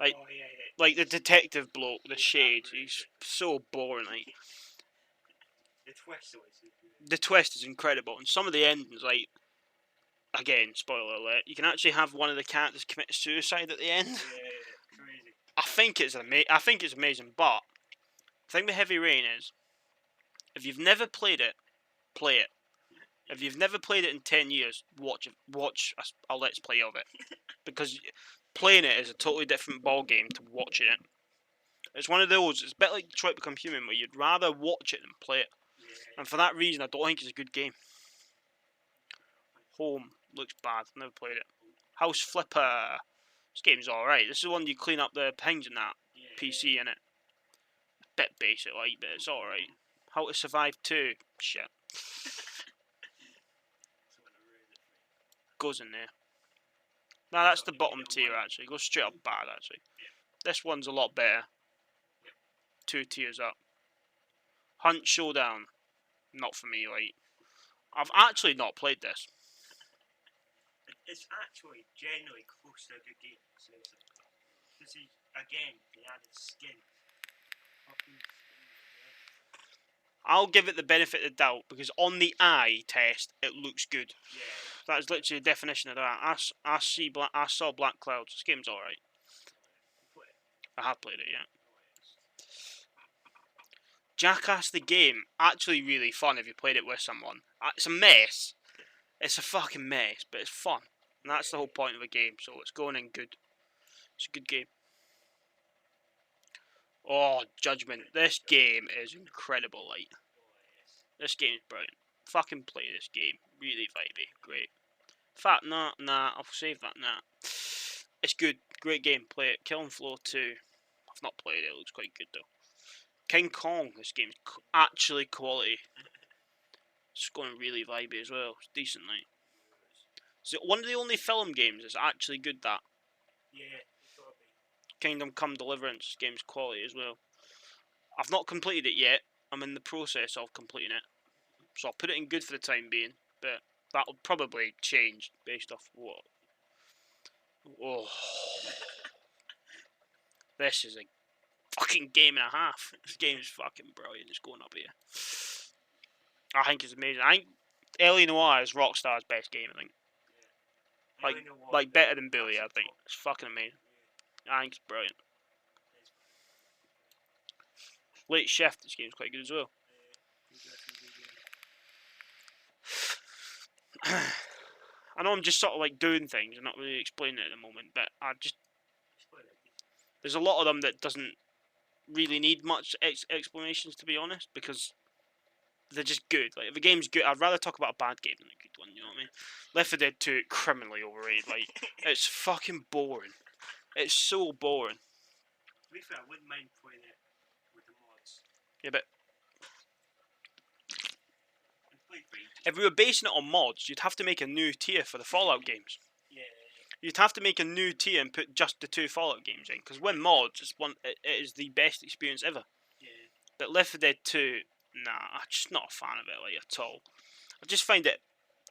Like, like the detective bloke, the shade. He's so boring. Like, the twist is incredible, and some of the endings, like, again, spoiler alert, you can actually have one of the characters commit suicide at the end. Crazy. I think it's amazing, but the thing with Heavy Rain is, if you've never played it, play it. If you've never played it in 10 years, watch a Let's Play of it. Because playing it is a totally different ball game to watching it. It's one of those, it's a bit like Detroit Become Human, where you'd rather watch it than play it. And for that reason, I don't think it's a good game. Home looks bad, never played it. House Flipper. This game's alright. This is the one you clean up the pings and that. PC in it. Bit basic, like, but it's alright. How to Survive 2. Shit. Goes in there. Nah, that's the bottom tier actually. Goes straight up bad actually. This one's a lot better. 2 tiers up. Hunt Showdown. Not for me, like. I've actually not played this. It's actually genuinely close to a good game. Seriously. This is, again, the added skin. I'll give it the benefit of the doubt because on the eye test it looks good. Yeah. That is literally the definition of that. I saw Black Clouds. This game's alright. I have played it, yeah. Jackass the game, actually really fun if you played it with someone. It's a mess. It's a fucking mess, but it's fun. And that's the whole point of a game, so it's going in good. It's a good game. Oh, Judgment. This game is incredible, like. This game is brilliant. Fucking play this game. Really vibey. Great. Fat, nah, I'll save that, nah. It's good. Great game. Play it. Killing Floor 2. I've not played it. It looks quite good, though. King Kong. This game's actually quality. It's going really vibey as well. It's decent, like. It's one of the only film games that's actually good, that. Yeah, Kingdom Come Deliverance. This game's quality as well. I've not completed it yet. I'm in the process of completing it. So I'll put it in good for the time being. But that'll probably change based off what. Oh. This is a fucking game and a half. This game is fucking brilliant. It's going up here. I think it's amazing. I think L.A. Noire is Rockstar's best game, I think. Like better than Bully, I think. It's fucking amazing. I think it's brilliant. Late Shift, this game's quite good as well. I know I'm just sort of like doing things and not really explaining it at the moment, but there's a lot of them that doesn't really need much explanations, to be honest, because they're just good. Like, if a game's good, I'd rather talk about a bad game than a good one, you know what I mean? Left 4 Dead 2, criminally overrated. Like, it's fucking boring. It's so boring. To be fair, I wouldn't mind playing it with the mods. Yeah, but if we were basing it on mods, you'd have to make a new tier for the Fallout games. Yeah. You'd have to make a new tier and put just the 2 Fallout games in, because when mods, it is the best experience ever. Yeah. But Left 4 Dead 2, nah, I'm just not a fan of it, like, at all. I just find it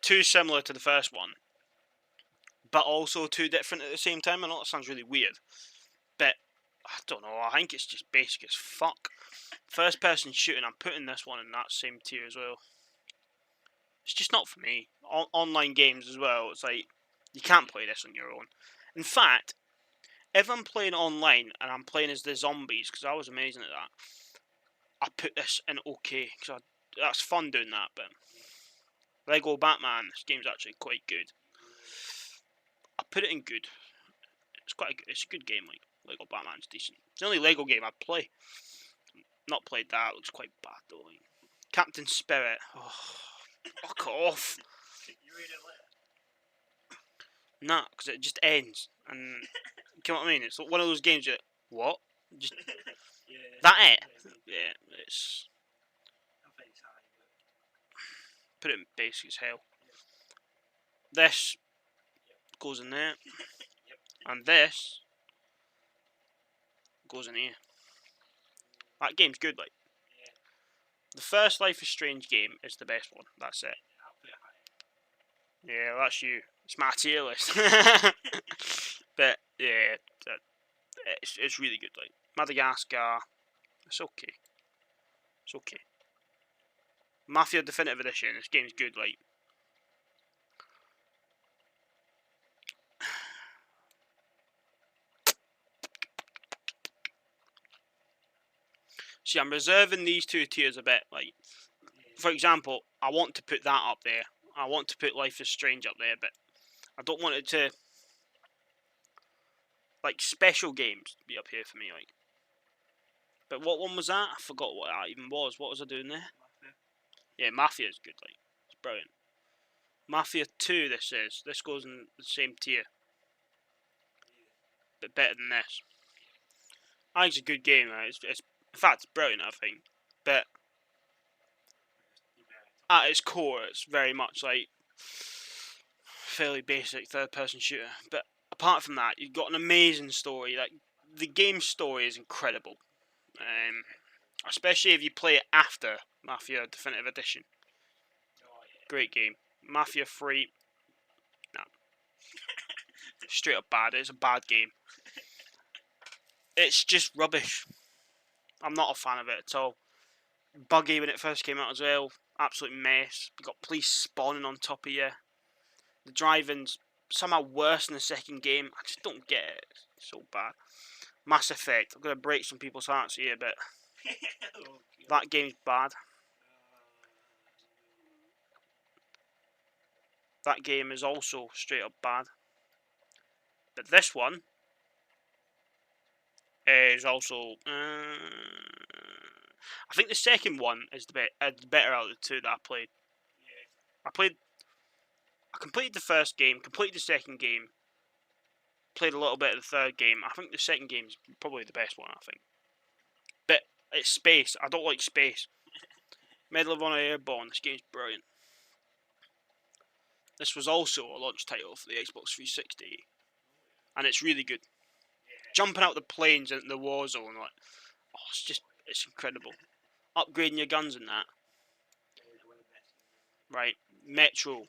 too similar to the first one, but also too different at the same time. I know that sounds really weird, but I don't know, I think it's just basic as fuck. First person shooting, I'm putting this one in that same tier as well. It's just not for me. Online games as well, it's like, you can't play this on your own. In fact, if I'm playing online and I'm playing as the zombies, because I was amazing at that, I put this in okay, because that's fun doing that, but Lego Batman, this game's actually quite good. I put it in good. It's a good game, like, Lego Batman's decent. It's the only Lego game I'd play. Not played that, it looks quite bad though. Like. Captain Spirit, oh, fuck off. You read it later? Nah, because it just ends, and, you know what I mean? It's one of those games that, what? Just, Yeah. that it? Yeah, it's... I think it's high, but... Put it in basic as hell. This goes in there, and this goes in here. That game's good, like. Yeah. The first Life is Strange game is the best one. That's it. I'll put it high. Yeah, that's you. It's my tier list. But yeah, it's really good. Like Madagascar, it's okay. It's okay. Mafia Definitive Edition. This game's good. Like. See, I'm reserving these 2 tiers a bit. Like, for example, I want to put that up there. I want to put Life is Strange up there, but I don't want it to, like, special games to be up here for me. Like, but what one was that? I forgot what that even was. What was I doing there? Mafia. Yeah, Mafia is good. Like, it's brilliant. Mafia 2. This goes in the same tier, but better than this. I think it's a good game. Right? It's in fact, it's brilliant, I think. But at its core, it's very much like fairly basic third-person shooter. But apart from that, you've got an amazing story. Like, the game's story is incredible, especially if you play it after Mafia Definitive Edition. Great game. Mafia 3, nah, straight up bad. It's a bad game. It's just rubbish. I'm not a fan of it at all. Buggy when it first came out as well. Absolute mess. You got police spawning on top of you. The driving's somehow worse than the second game. I just don't get it. It's so bad. Mass Effect. I'm going to break some people's hearts here, but that game's bad. That game is also straight up bad. But this one is also... I think the second one is the better out of the 2 that I played. Yeah. I completed the first game, completed the second game, played a little bit of the third game. I think the second game is probably the best one, I think. But it's space. I don't like space. Medal of Honor Airborne. This game's brilliant. This was also a launch title for the Xbox 360. And it's really good. jumping out the planes into the war zone, like, oh, it's incredible. Upgrading your guns and that. Right, Metro.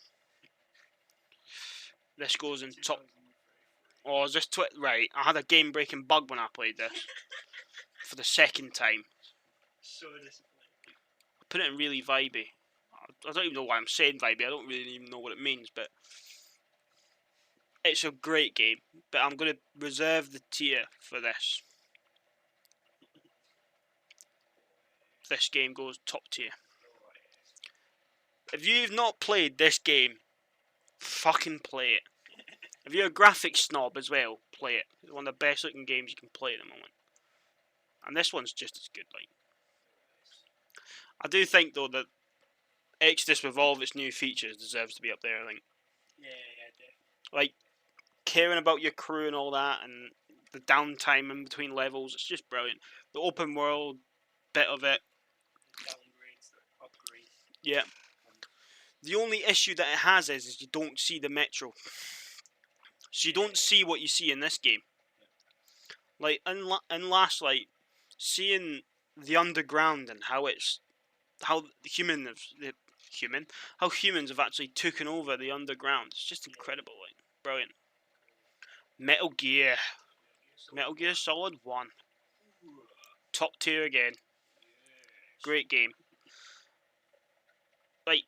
This goes in top. Oh, is this right? I had a game-breaking bug when I played this for the second time. So disappointing. I put it in really vibey. I don't even know why I'm saying vibey. I don't really even know what it means, but it's a great game. But I'm going to reserve the tier for this. This game goes top tier. If you've not played this game, fucking play it. If you're a graphics snob as well, play it. It's one of the best looking games you can play at the moment. And this one's just as good. Like, I do think though that Exodus with all of its new features deserves to be up there. I think. Yeah, definitely. Like caring about your crew and all that, and the downtime in between levels. It's just brilliant. The open world bit of it. Downgrades, upgrades. Yeah. The only issue that it has is you don't see the metro. So you don't see what you see in this game. Like in Last Light, seeing the underground and how humans have actually taken over the underground. It's just incredible, like brilliant. Metal Gear Solid 1, top tier again. Great game. Like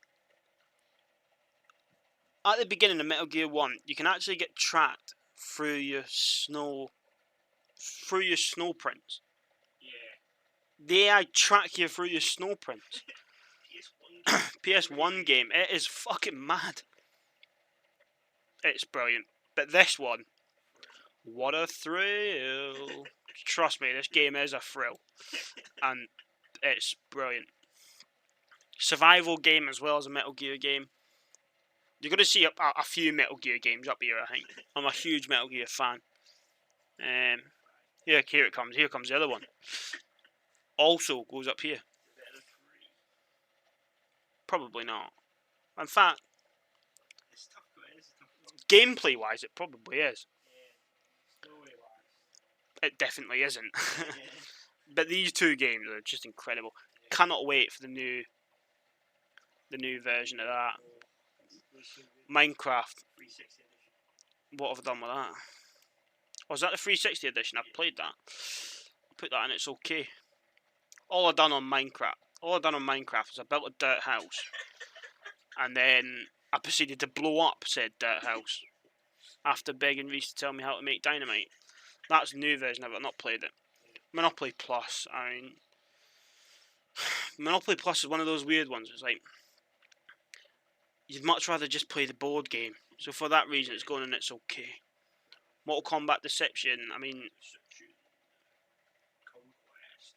at the beginning of Metal Gear 1, you can actually get tracked through your snow prints. Yeah. The AI track you through your snow prints. PS1 game. It is fucking mad. It's brilliant. But this one, what a thrill. Trust me, this game is a thrill. And it's brilliant. Survival game as well as a Metal Gear game. You're going to see a few Metal Gear games up here, I think. I'm a huge Metal Gear fan. Yeah, here it comes. Here comes the other one. Also goes up here. Probably not. In fact, gameplay-wise, it probably is. It definitely isn't. But these two games are just incredible. Cannot wait for the new version of that. Minecraft. What have I done with that? Was that the 360 edition? I've played that. I put that in. It's okay. All I done on Minecraft is I built a dirt house, and then I proceeded to blow up said dirt house after begging Reese to tell me how to make dynamite. That's a new version of it. I've not played it. Monopoly Plus. I mean, Monopoly Plus is one of those weird ones. It's like you'd much rather just play the board game. So for that reason, it's going and it's okay. Mortal Kombat Deception. I mean,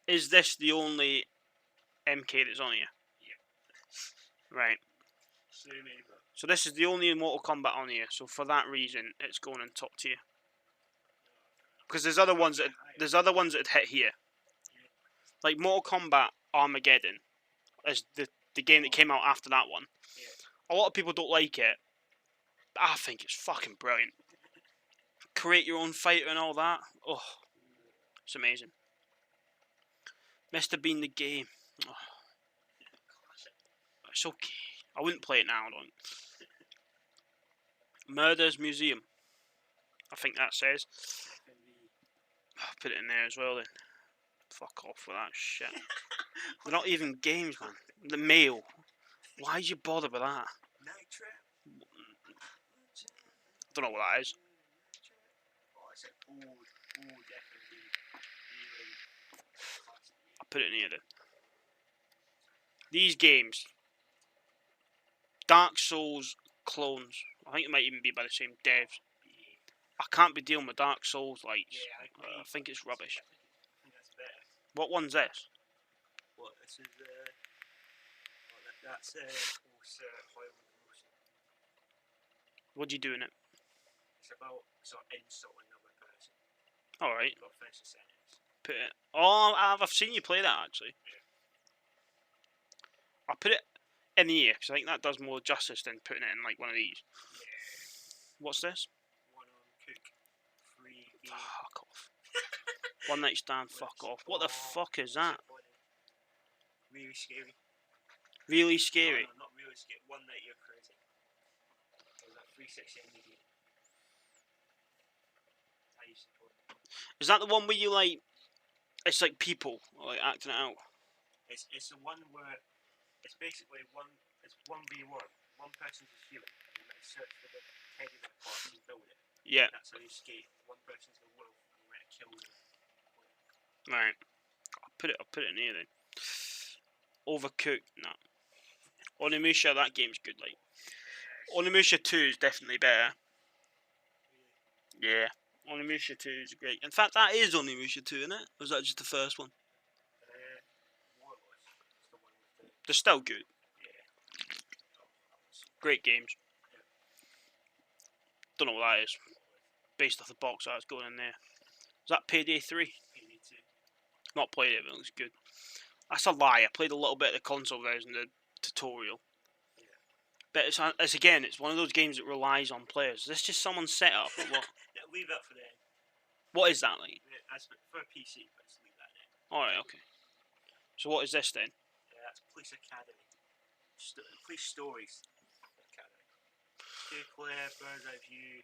is this the only MK that's on here? Yeah. Right. So this is the only Mortal Kombat on here. So for that reason, it's going in top tier. Because there's other ones that hit here. Like Mortal Kombat Armageddon is the game that came out after that one. A lot of people don't like it. But I think it's fucking brilliant. Create your own fighter and all that. Oh, it's amazing. Mr. Bean the game. Oh. It's okay. I wouldn't play it now, I don't. Murder's Museum. I think that says. I'll put it in there as well then. Fuck off with that shit. They're not even games, man. The mail. Why'd you bother with that? I don't know what that is. I'll put it in here then. These games. Dark Souls clones. I think it might even be by the same devs. I can't be dealing with Dark Souls lights. I think it's rubbish. What one's this? What, this is, that's, What do you do in it? It's about sort of insulting another person. Alright. Got offensive settings. Put it. Oh, I've seen you play that actually. I'll put it in here because I think that does more justice than putting it in like one of these. Yeah. What's this? One on Cook. Free game. Fuck off. One Night Stand, fuck off. What the fuck is that? Really scary. Really scary? No, not really scary. One Night You're Crazy. It was a 360 in the game. I used to play. Is that the one where you like... It's like people, like acting it out? It's the one where it's basically it's 1v1. One person's a human, and you might search for the head of the corpse and build it. Yeah. That's how you escape. One person's the wolf, and you might kill them. Right. I'll put it near then. Overcooked, no. Onimusha, that game's good, like. Onimusha 2 is definitely better. Yeah. Onimusha 2 is great. In fact, that is Onimusha 2, isn't it? Or was that just the first one? They're still good. Great games. Don't know what that is. Based off the box art's going in there. Is that Payday 3? Payday 2. Not played it, but it looks good. That's a lie. I played a little bit of the console version, the tutorial. Yeah. But it's again, it's one of those games that relies on players. Is this just someone's setup or what? Yeah, leave that for them. What is that like? As for a PC, let's leave that there. Alright, okay. So what is this then? Yeah, that's Police Academy. Police Stories Academy. Two-player, bird's eye view,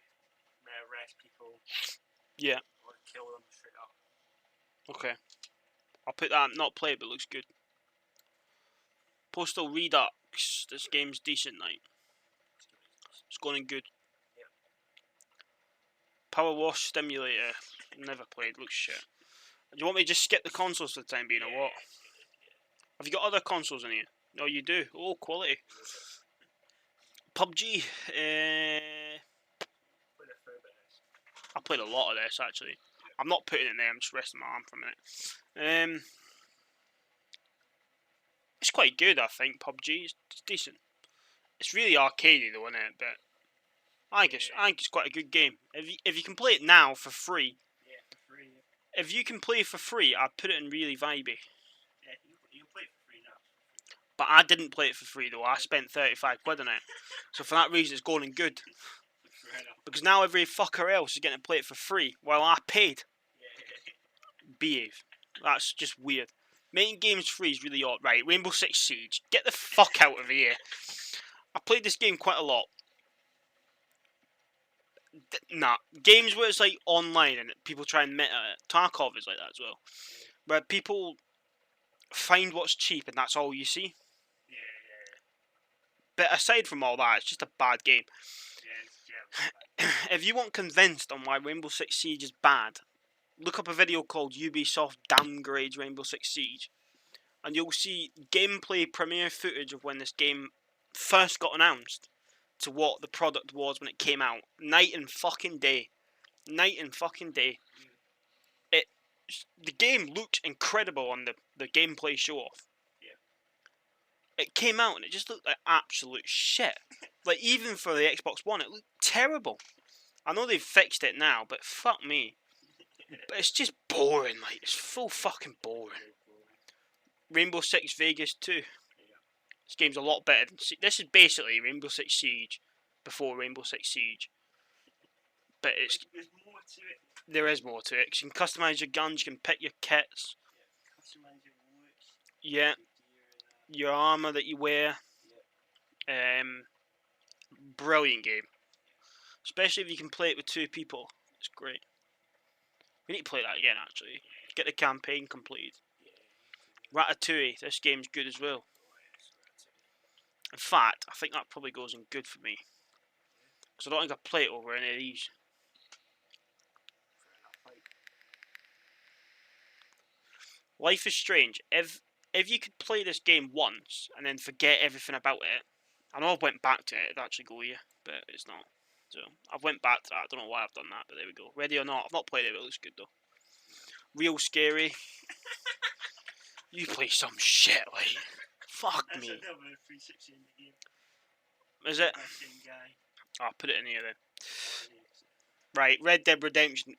may arrest people. Yeah. Or kill them straight up. Okay. I'll put that, not play it, but it looks good. Postal Redux. This game's decent, like. It's going good. Yeah. Power Wash Simulator. Never played, looks shit. Do you want me to just skip the consoles for the time being, or what? Have you got other consoles in here? No, you do. Oh, quality. PUBG. I played a lot of this, actually. I'm not putting it in there, I'm just resting my arm for a minute. It's quite good, I think, PUBG. It's decent. It's really arcadey, though, isn't it? But I think it's quite a good game. If you can play it now for free... Yeah, for free. If you can play for free, I'd put it in really vibey. Yeah, you can play it for free now. But I didn't play it for free, though. I spent 35 quid on it. So for that reason, it's going in good. Because now every fucker else is getting to play it for free, while I paid. Yeah. Behave. That's just weird. Making games free is really odd. Right, Rainbow Six Siege. Get the fuck out of here. I played this game quite a lot. Nah, games where it's like online and people try and meta it. Tarkov is like that as well. Where people find what's cheap and that's all you see. Yeah. But aside from all that, it's just a bad game. Yeah. If you want convinced on why Rainbow Six Siege is bad, look up a video called Ubisoft Downgrades Rainbow Six Siege. And you'll see gameplay premiere footage of when this game first got announced to what the product was when it came out. Night and fucking day. Night and fucking day. The game looked incredible on the gameplay show-off. Yeah. It came out and it just looked like absolute shit. Like, even for the Xbox One, it looked terrible. I know they've fixed it now, but fuck me. But it's just boring, like, it's full fucking boring. Rainbow Six Vegas 2. Yeah. This game's a lot better than... This is basically Rainbow Six Siege before Rainbow Six Siege. But it's... There's more to it. There is more to it. You can customise your guns, you can pick your kits. Yeah, customise your looks. Yeah. Your armour that you wear. Yeah. Brilliant game. Especially if you can play it with 2 people. It's great. We need to play that again, actually. Get the campaign completed. Ratatouille, this game's good as well. In fact, I think that probably goes in good for me. Because I don't think I play it over any of these. Life is Strange. If you could play this game once and then forget everything about it, I know I've went back to it, it'd actually go here, but it's not. So I've went back to that. I don't know why I've done that, but there we go. Ready or Not. I've not played it, but it looks good though. Real Scary. You play some shit, like. Fuck me. Is it? I'll put it in here then. Right, Red Dead Redemption.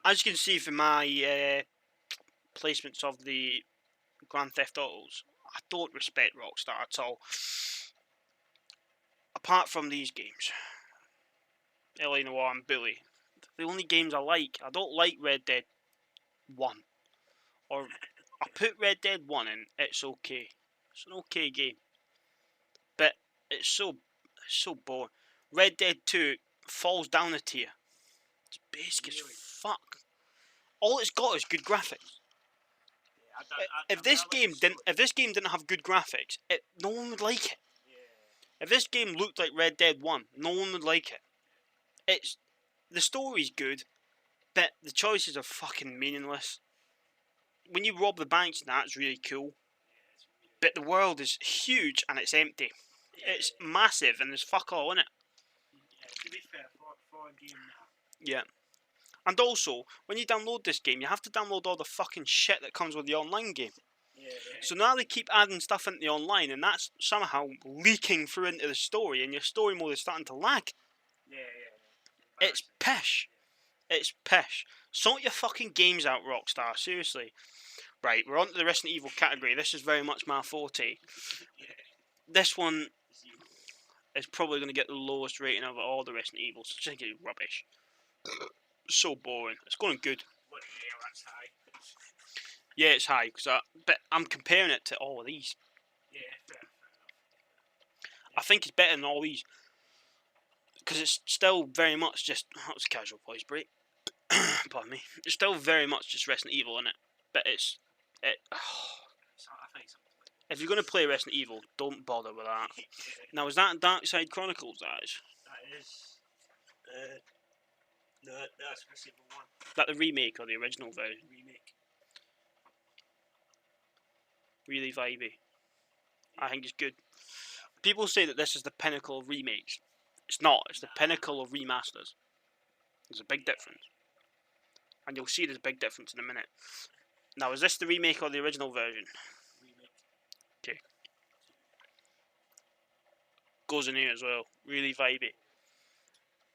As you can see from my placements of the Grand Theft Autos, I don't respect Rockstar at all. Apart from these games. LA Noire and Bully. the only games I like. I don't like Red Dead 1. Or, I put Red Dead 1 in, it's okay. It's an okay game. But it's so boring. Red Dead 2 falls down a tier. It's basic as Really? fuck. All it's got is good graphics. Yeah, If this game didn't have good graphics, no one would like it. Yeah. If this game looked like Red Dead 1, no one would like it. The story's good, but the choices are fucking meaningless. When you rob the banks, that's really cool. But the world is huge and it's empty. Yeah. It's massive and there's fuck all in it. Yeah, to be fair, for a game now. Yeah. And also, when you download this game, you have to download all the fucking shit that comes with the online game. Yeah. So now they keep adding stuff into the online, and that's somehow leaking through into the story, and your story mode is starting to lag. Yeah. It's pish. It's pish. Sort your fucking games out, Rockstar. Seriously. Right, we're on to the Resident Evil category. This is very much my forte. Yeah. This one 0. is probably going to get the lowest rating of all the Resident Evils. It's just rubbish. So boring. It's going good. What? Yeah, that's high. Yeah, it's high, but I'm comparing it to all of these. Yeah, fair enough. I think it's better than all these. Because it's still very much just... That was a casual voice break. Pardon me. It's still very much just Resident Evil, isn't it? But it's... So I think something like If you're going to play Resident Evil, don't bother with that. yeah, Now, is that Dark Side Chronicles, that is? that is. No, that's Resident Evil 1 Is that the remake or the original version? remake. Really vibey. I think it's good. People say that this is the pinnacle of remakes. It's not. It's the pinnacle of remasters. There's a big difference. And you'll see there's a big difference in a minute. Now, is this the remake or the original version? Remake. Okay. Goes in here as well. Really vibey.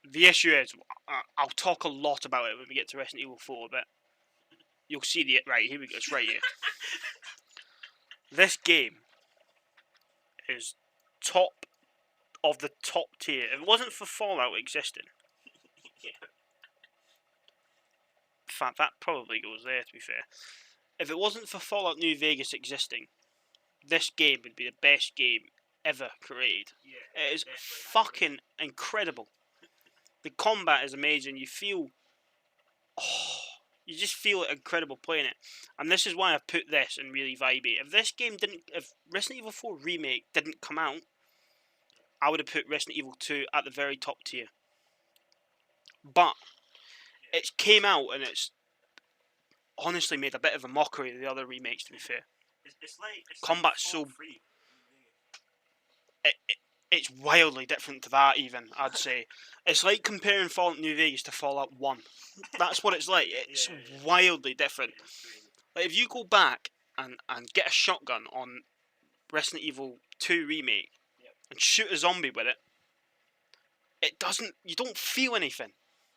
The issue is, I'll talk a lot about it when we get to Resident Evil 4, but you'll see the... Right, here we go. It's right here. This game is top of the top tier. If it wasn't for Fallout existing, Yeah. in fact, that probably goes there, to be fair. If it wasn't for Fallout New Vegas existing, this game would be the best game ever created. Yeah. It is definitely fucking incredible. The combat is amazing. You feel... Oh, you just feel it incredible playing it. And this is why I've put this in really vibey. If Resident Evil 4 Remake didn't come out, I would have put Resident Evil 2 at the very top tier. But it came out and it's honestly made a bit of a mockery of the other remakes, to be fair. It's like Combat's like so... Fallout 3. It's wildly different to that, even, I'd say. It's like comparing Fallout New Vegas to Fallout 1. That's what it's like. It's wildly different. Yeah, it's crazy. Like, if you go back and get a shotgun on Resident Evil 2 Remake and shoot a zombie with it, you don't feel anything.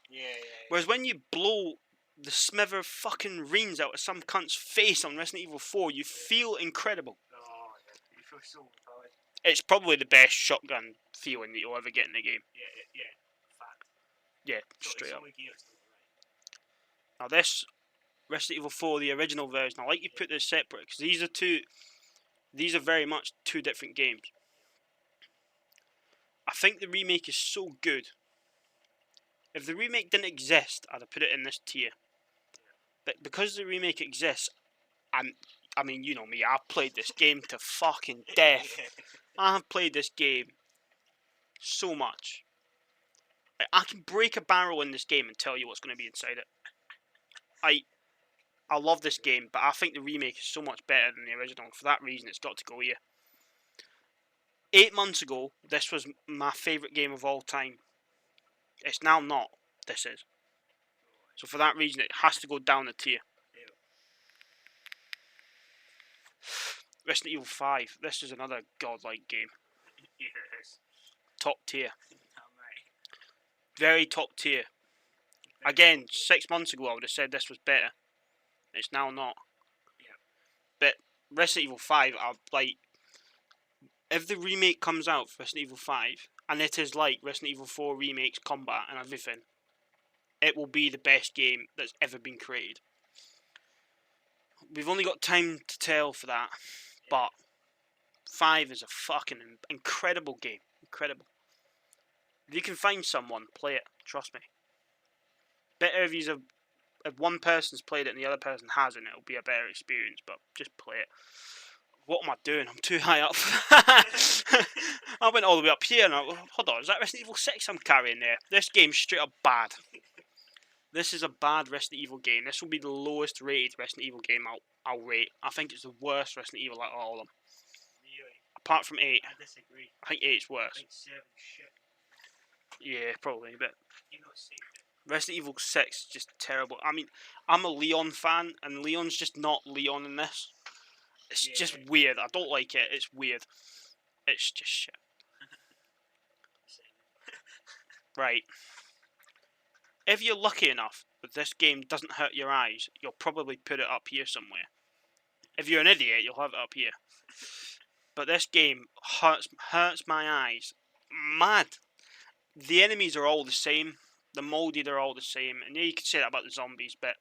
Yeah. Whereas when you blow the smither fucking reams out of some cunt's face on Resident Evil 4, you feel incredible. Oh, yeah. You feel so empowered. It's probably the best shotgun feeling that you'll ever get in the game. Yeah. Fact. Yeah, So straight it's up. only gears to the right. Now this Resident Evil 4, the original version, I like you put this separate because these are very much two different games. I think the remake is so good. If the remake didn't exist, I'd have put it in this tier. But because the remake exists, and I mean, you know me, I've played this game to fucking death. I have played this game so much. Like, I can break a barrel in this game and tell you what's going to be inside it. I love this game, but I think the remake is so much better than the original. For that reason, it's got to go here. 8 months ago, this was my favourite game of all time. It's now not. This is. So for that reason, it has to go down a tier. Yeah. Resident Evil 5. This is another godlike game. Yes. Top tier. Alright. Very top tier. Again, 6 months ago I would have said this was better. It's now not. Yeah. But Resident Evil 5, if the remake comes out for Resident Evil 5, and it is like Resident Evil 4 remake's combat and everything, it will be the best game that's ever been created. We've only got time to tell for that, but 5 is a fucking incredible game. Incredible. If you can find someone, play it. Trust me. Better if one person's played it and the other person hasn't, it'll be a better experience, but just play it. What am I doing? I'm too high up. I went all the way up here and hold on, is that Resident Evil 6 I'm carrying there? This game's straight up bad. This is a bad Resident Evil game. This will be the lowest rated Resident Evil game I'll rate. I think it's the worst Resident Evil out of all of them. Really? Apart from 8. I disagree. I think 8's I worse. think 7 shit. Yeah, probably, but You've not saved it. Resident Evil 6 is just terrible. I mean, I'm a Leon fan, and Leon's just not Leon in this. It's just weird. I don't like it. It's weird. It's just shit. Right. If you're lucky enough that this game doesn't hurt your eyes, you'll probably put it up here somewhere. If you're an idiot, you'll have it up here. But this game hurts my eyes. Mad. The enemies are all the same. The molded are all the same. And yeah, you could say that about the zombies, but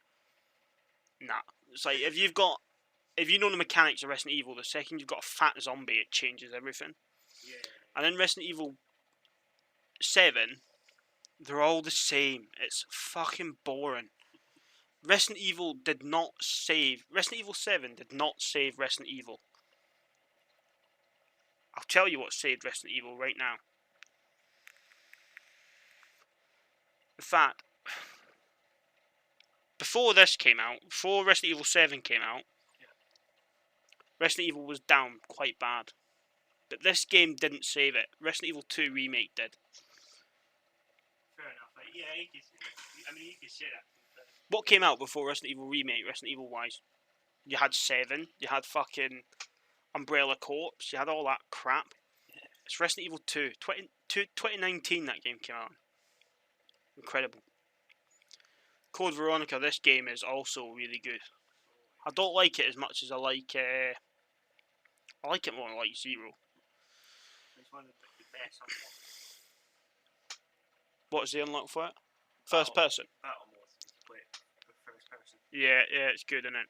nah. It's like if you know the mechanics of Resident Evil, the second you've got a fat zombie, it changes everything. Yeah. And in Resident Evil 7, they're all the same. It's fucking boring. Resident Evil 7 did not save Resident Evil. I'll tell you what saved Resident Evil right now. In fact, before this came out, before Resident Evil 7 came out, Resident Evil was down quite bad. But this game didn't save it. Resident Evil 2 Remake did. Fair enough. Like, yeah, you could say that. What came out before Resident Evil Remake, Resident Evil wise? You had 7, you had fucking Umbrella Corps, you had all that crap. Yeah. It's Resident Evil 2. 2019 that game came out. Incredible. Code Veronica, this game is also really good. I don't like it as much as I like it more than I like Zero. It's one of the best unlocks. What's the unlock for it? First person. Battle mode. Play it with first person. Yeah, it's good, isn't it?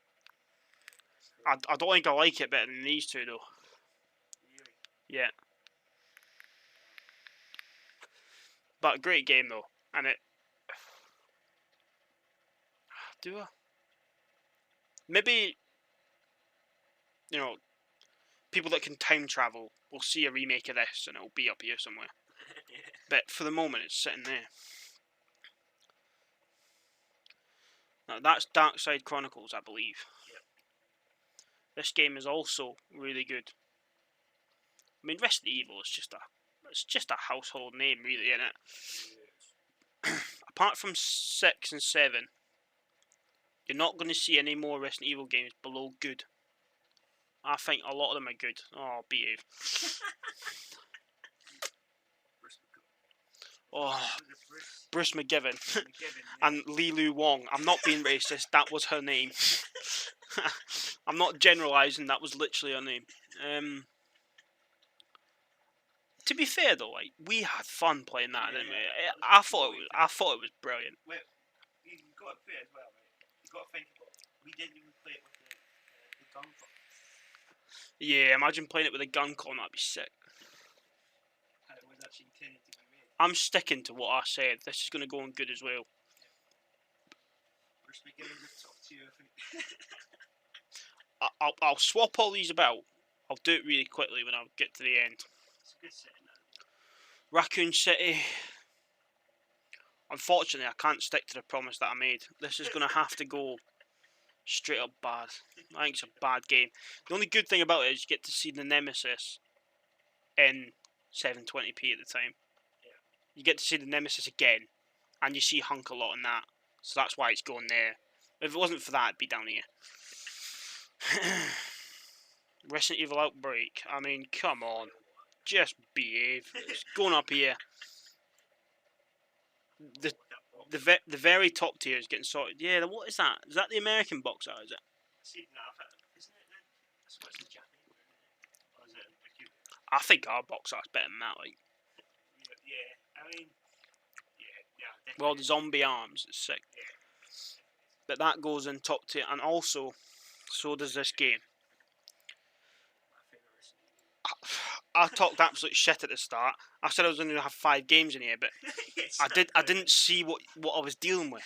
I don't think I like it better than these two though. Really? Yeah. But a great game though, and it. Do I? Maybe. You know, people that can time travel will see a remake of this, and it'll be up here somewhere. Yeah. But for the moment, it's sitting there. Now that's Dark Side Chronicles, I believe. Yep. This game is also really good. I mean, Resident Evil is just a household name, really, isn't it? Apart from 6 and 7, you're not going to see any more Resident Evil games below good. I think a lot of them are good. Oh, behave. Oh, Bruce McGivern. And Lilu Wong. I'm not being racist, that was her name. I'm not generalising, that was literally her name. To be fair though, like, we had fun playing that, didn't we? I thought it was brilliant. Well, you got to play it as well, right? You got to think about it. We didn't even play it with the gun con. Yeah, imagine playing it with a gun con, that'd be sick. And it was actually intended to be made. I'm sticking to what I said. This is going to go on good as well. Bruce McGivern's a top tier, I think. I'll swap all these about. I'll do it really quickly when I get to the end. It's a good setting, that. Raccoon City. Unfortunately, I can't stick to the promise that I made. This is going to have to go straight up bad. I think it's a bad game. The only good thing about it is you get to see the Nemesis in 720p at the time. Yeah. You get to see the Nemesis again, and you see Hunk a lot in that. So that's why it's going there. If it wasn't for that, it'd be down here. Resident Evil Outbreak. I mean, come on. Just behave. It's going up here. The very top tier is getting sorted. Yeah, what is that? Is that the American box art, is it? See, no, isn't it then? That's what's in Japanese, isn't it? Or is it a cute? I think our box art's better than that, like. Yeah, I mean, yeah, Yeah, Well, the definitely. zombie arms, it's sick. Yeah. But that goes in top tier, and also, so does this game. My favourite Resident I talked absolute shit at the start. I said I was only going to have 5 games in here, but Evil. Yes, I didn't see what I was dealing with.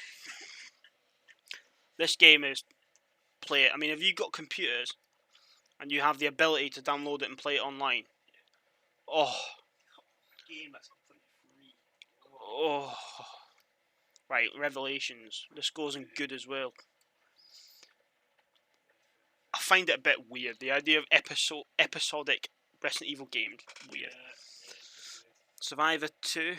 This game is play it. I mean, if you've got computers and you have the ability to download it and play it online, oh, Game that's completely free. oh, right, Revelations. This goes in good as well. I find it a bit weird. The idea of episodic Resident Evil games, weird. Survivor 2.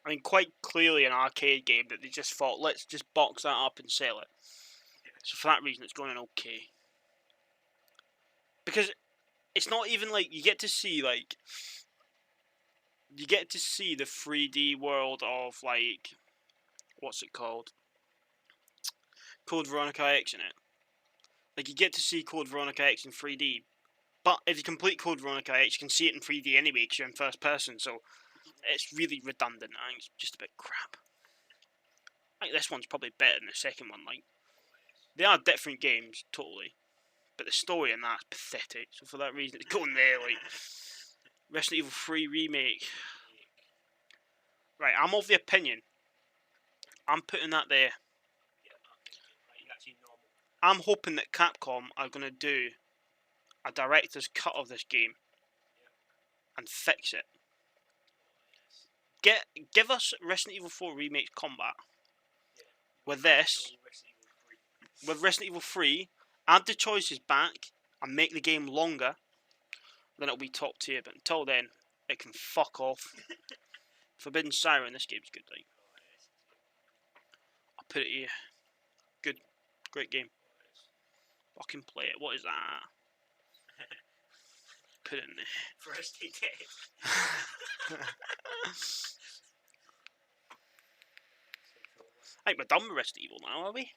I mean, quite clearly an arcade game that they just thought, let's just box that up and sell it. So for that reason, it's going in okay. Because it's not even like you get to see the 3D world of like, what's it called? Code Veronica X in it. Like you get to see Code Veronica X in 3D. But if you complete Code Veronica X, you can see it in 3D anyway because you're in first person. So it's really redundant. I think it's just a bit crap. I think this one's probably better than the second one. Like, they are different games, totally. But the story in that's pathetic. So for that reason, it's going there. Like, Resident Evil 3 Remake. Right, I'm of the opinion. I'm putting that there. I'm hoping that Capcom are going to do a director's cut of this game and fix it. Give us Resident Evil 4 Remake combat with this, with Resident Evil 3, add the choices back and make the game longer, then it'll be top tier. But until then, it can fuck off. Forbidden Siren, this game's good. Like, I'll put it here. Good, great game. Fucking play it. What is that? Put it in there. First he did. I think we're done with Resident Evil now, are we?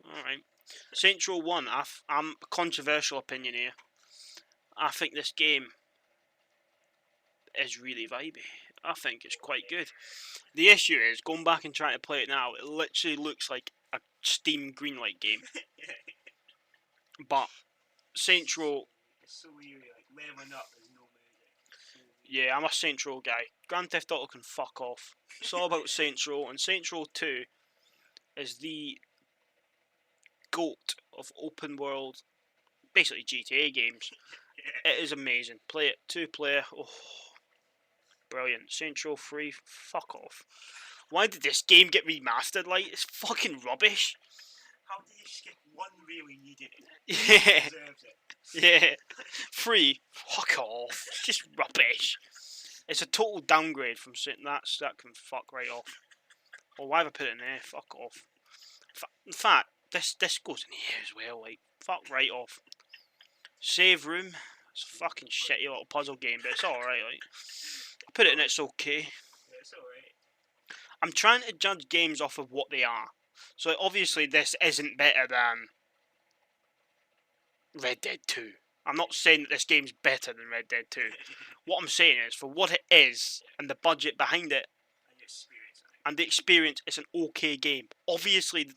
Alright. Saints Row 1, I'm a controversial opinion here. I think this game is really vibey. I think it's quite good. The issue is, going back and trying to play it now, it literally looks like a Steam Greenlight game. But Saints Row... It's so eerie, like leveling up, there's no music. Yeah, I'm a Saints Row guy. Grand Theft Auto can fuck off. It's all about Saints Row, and Saints Row 2 is the GOAT of open world, basically GTA games. It is amazing. Play it, 2-player, oh, brilliant. Saints Row 3, fuck off. Why did this game get remastered? Like, it's fucking rubbish. How did you skip one really needed it? Yeah, Deserves it. yeah. 3, fuck off. It's just rubbish. It's a total downgrade from Saints. That can fuck right off. Or why have I put it in there? Fuck off. In fact, this goes in here as well. Like, fuck right off. Save Room. It's a fucking shitty little puzzle game, but it's alright. Like, I put it in. It's okay. Yeah, it's alright. I'm trying to judge games off of what they are. So obviously this isn't better than Red Dead 2. I'm not saying that this game's better than Red Dead 2. What I'm saying is, for what it is, and the budget behind it, and the experience, it's an okay game. Obviously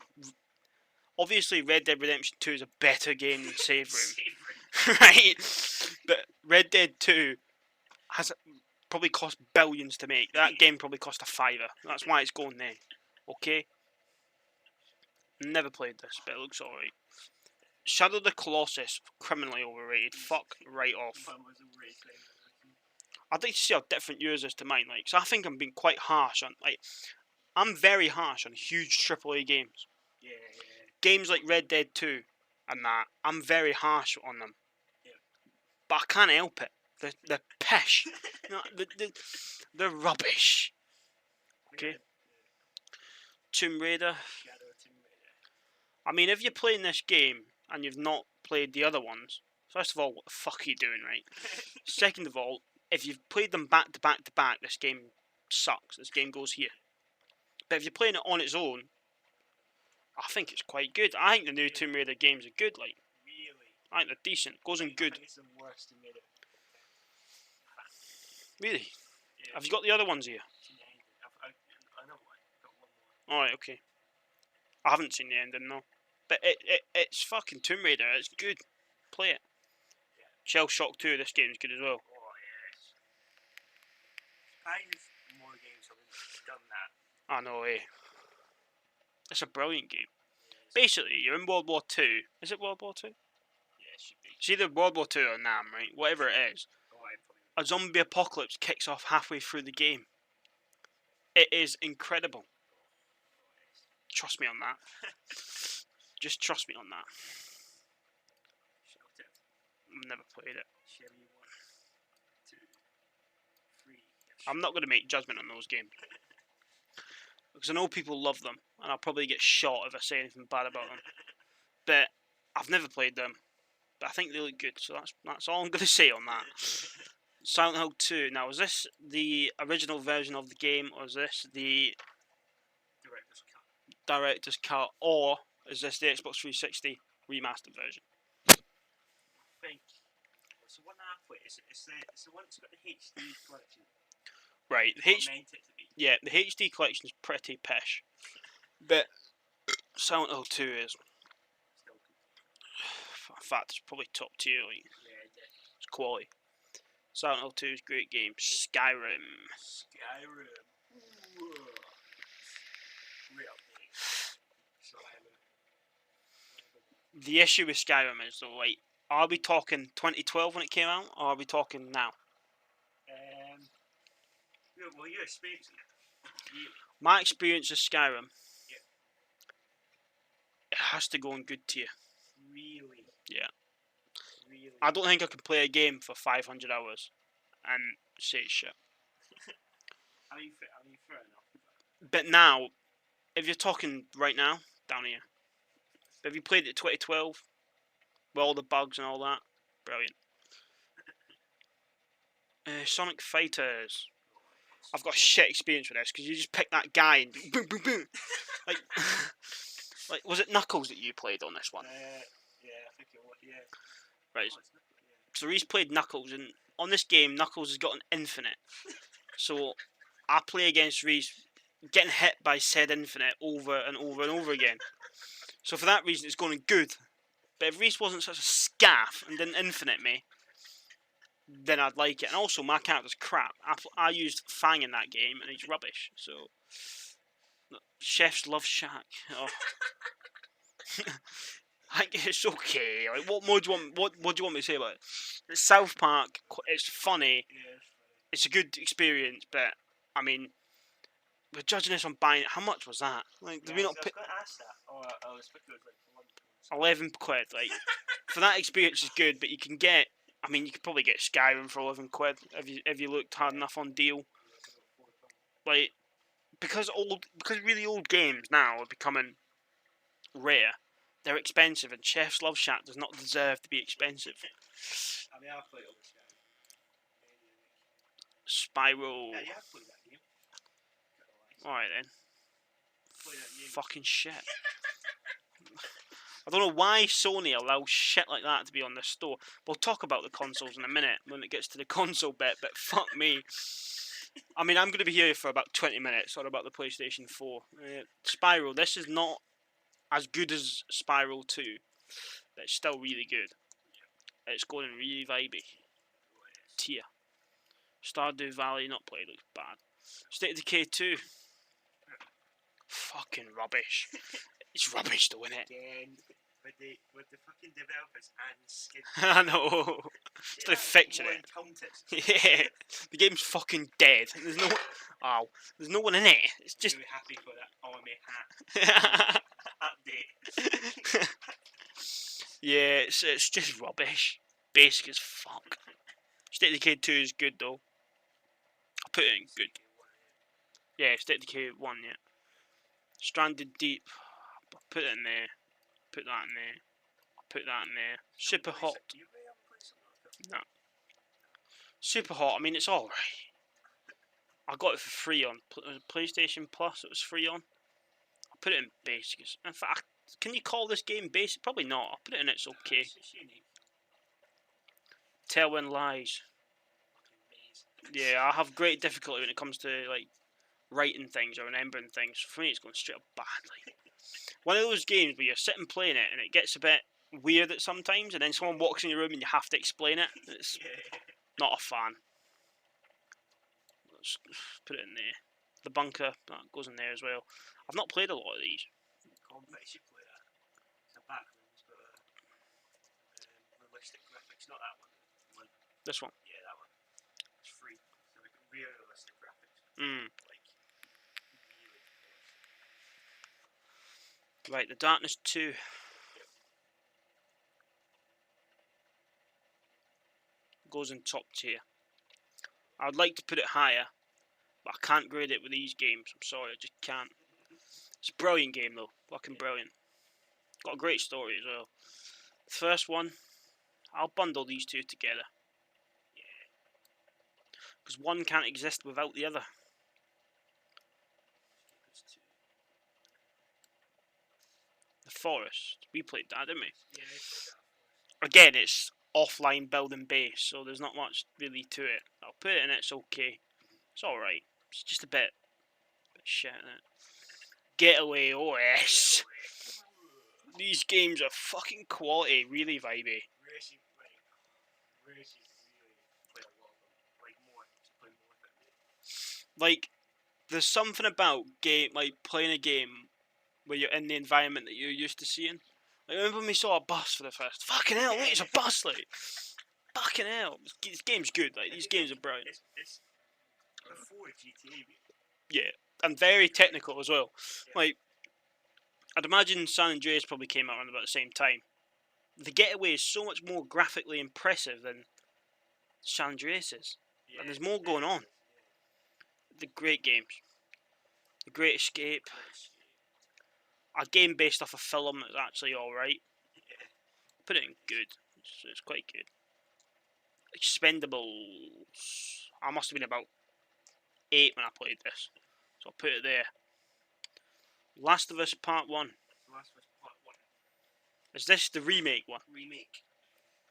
Red Dead Redemption 2 is a better game than Save Room. Right? But Red Dead 2 has probably cost billions to make. That game probably cost a fiver. That's why it's going there. Okay? Never played this, but it looks alright. Shadow of the Colossus, criminally overrated. Fuck right off. I'd like to see how different yours is to mine. Like, so I think I'm being quite harsh on, like, I'm very harsh on huge AAA games. Yeah. Games like Red Dead 2 and that, I'm very harsh on them. Yeah. But I can't help it. They're pish. No, they're rubbish. Okay. Tomb Raider. I mean, if you're playing this game and you've not played the other ones, first of all, what the fuck are you doing, right? Second of all, if you've played them back to back to back, this game sucks. This game goes here. But if you're playing it on its own, I think it's quite good. I think the new Tomb Raider games are good. Like, Really? I think they're decent. Goes in good. I think it's the worst Tomb Raider. Really? Yeah. Have you got the other ones here? I Alright, okay. I haven't seen the ending, no. But it's fucking Tomb Raider. It's good. Play it. Shell Shock 2, this game's good as well. Oh yes. Surprised more games have done that. I know, eh? It's a brilliant game. Yes. Basically, you're in World War Two. Is it World War Two? Yeah, it should be. It's either World War Two or Nam, right? Whatever it is. Oh, I'm probably. A zombie apocalypse kicks off halfway through the game. It is incredible. Trust me on that. Just trust me on that. Shot it. I've never played it. Chevy 1, 2, 3. I'm not going to make judgment on those games. Because I know people love them, and I'll probably get shot if I say anything bad about them. But I've never played them. But I think they look good, so that's all I'm going to say on that. Silent Hill 2. Now, is this the original version of the game, or is this the Director's cut. director's cut, or is this the Xbox 360 remastered version? I think it's the one I played. It's the one that's got the HD collection. Right, the What meant it to be. yeah, the HD collection is pretty pish, but Silent Hill 2 is, Still good. in fact, it's probably top tier. Like, Yeah, it did. it's quality. Silent Hill 2 is a great game. Skyrim. Skyrim. Ooh. Real big. Skyrim. The issue with Skyrim is though, like, are we talking 2012 when it came out, or are we talking now? Well, your experience. Really. My experience of Skyrim, Yeah. it has to go in good tier. Really. Yeah. Really. I don't think I can play a game for 500 hours and say it's shit. I mean, fair enough. But now, if you're talking right now, down here, have you played it 2012 with all the bugs and all that? Brilliant. Sonic Fighters. I've got shit experience with this because you just pick that guy and boom, boom, boom. Like, like, was it Knuckles that you played on this one? Yeah, I think it was. Yeah. Right. Oh, it's not, yeah. So he's played Knuckles, and on this game, Knuckles has got an infinite. So I play against Reese, getting hit by said infinite over and over and over again. So for that reason, it's going good. But if Reese wasn't such a scaff and didn't infinite me, then I'd like it. And also, my character's crap. I used Fang in that game, and he's rubbish. So, chefs love Shaq. Oh. Like, it's okay. Like, what more do you want? What do you want me to say about it? It's South Park. It's funny. Yeah, It's a good experience, but I mean, we're judging this on buying it. How much was that? Like, did we not I was pick going to ask that. Oh, I was thinking it was like 11 quid? Like, for that experience is good, but you can get. I mean, you could probably get Skyrim for 11 quid if you looked hard enough on deal. Like, because really old games now are becoming rare. They're expensive, and Chef's Love Shack does not deserve to be expensive. I mean, I've played all this game. Spyro. Yeah, I've played that game. Alright then. Played that game. Fucking shit. I don't know why Sony allows shit like that to be on their store. We'll talk about the consoles in a minute when it gets to the console bit, but fuck me. I mean, I'm going to be here for about 20 minutes on about the PlayStation 4. Spyro, this is not as good as Spyro 2, but it's still really good. It's going really vibey. Tier. Stardew Valley, not played, looks bad. State of Decay 2. Fucking rubbish. It's rubbish though, innit? Again, with the fucking developers and skin. I know. Instead of fixing it. Yeah. The game's fucking dead. There's no one in it. It's just. Really happy for that army hat update. Yeah, it's just rubbish. Basic as fuck. State of Decay 2 is good though. I put it in good. Yeah, State of Decay 1, yeah. Stranded Deep. I put it in there. Put that in there. Put that in there. Super Hot. No. Super Hot, I mean, it's alright. I got it for free on PlayStation Plus, it was free on. I put it in basic. In fact, can you call this game basic? Probably not. I'll put it in it's okay. Tailwind Lies. Yeah, I have great difficulty when it comes to, like, writing things or remembering things. For me, it's going straight up badly. One of those games where you're sitting playing it and it gets a bit weird at sometimes, and then someone walks in your room and you have to explain it. It's not a fan. Let's put it in there. The bunker, that goes in there as well. I've not played a lot of these. Combat, you should play that. It's a Backrooms, but realistic graphics. Not that one. This one. Yeah, that one. It's free. So like real realistic graphics. Mm. Like really. Right, the Darkness 2. Goes in top tier. I'd like to put it higher, but I can't grade it with these games. I'm sorry, I just can't. It's a brilliant game though, fucking brilliant. Got a great story as well. The first one, I'll bundle these two together. Because one can't exist without the other. The Forest, we played that, didn't we? Yeah, I played that. Again, it's offline building base, so there's not much really to it. I'll put it in, it's okay. It's alright. It's just a bit shit in it. Getaway OS. These games are fucking quality, really vibey. Racing really play a lot of them. Like more, just play more of it. Like, there's something about playing a game where you're in the environment that you're used to seeing. Like, remember when we saw a bus for the first? Fucking hell, look, it's a bus, like. Fucking hell. This game's good, like, these games are brilliant. It's before GTA. Yeah, and very technical as well. Yeah. Like, I'd imagine San Andreas probably came out around about the same time. The Getaway is so much more graphically impressive than San Andreas is. Yeah, And there's more going on. The great games. The Great Escape. A game based off a film that's actually alright. Put it in good. It's quite good. Expendables. I must have been about 8 when I played this. So I'll put it there. Last of Us Part 1. Last of Us Part 1. Is this the remake one? Remake.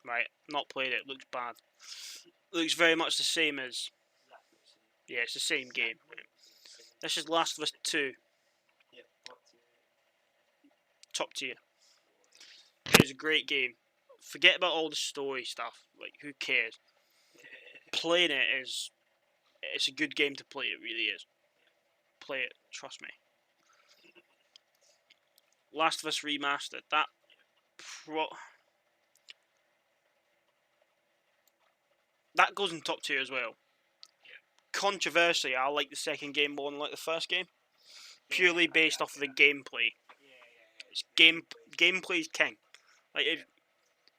Right, not played it. Looks bad. Looks very much the same as... Yeah, it's the same game. This is Last of Us 2. Yep, Top tier. It is a great game. Forget about all the story stuff. Like, who cares? Playing it is... It's a good game to play. It really is. Play it. Trust me. Last of Us Remastered. That goes in top tier as well. Controversially, I like the second game more than like the first game. Purely based off of the gameplay. It's gameplay's king. Like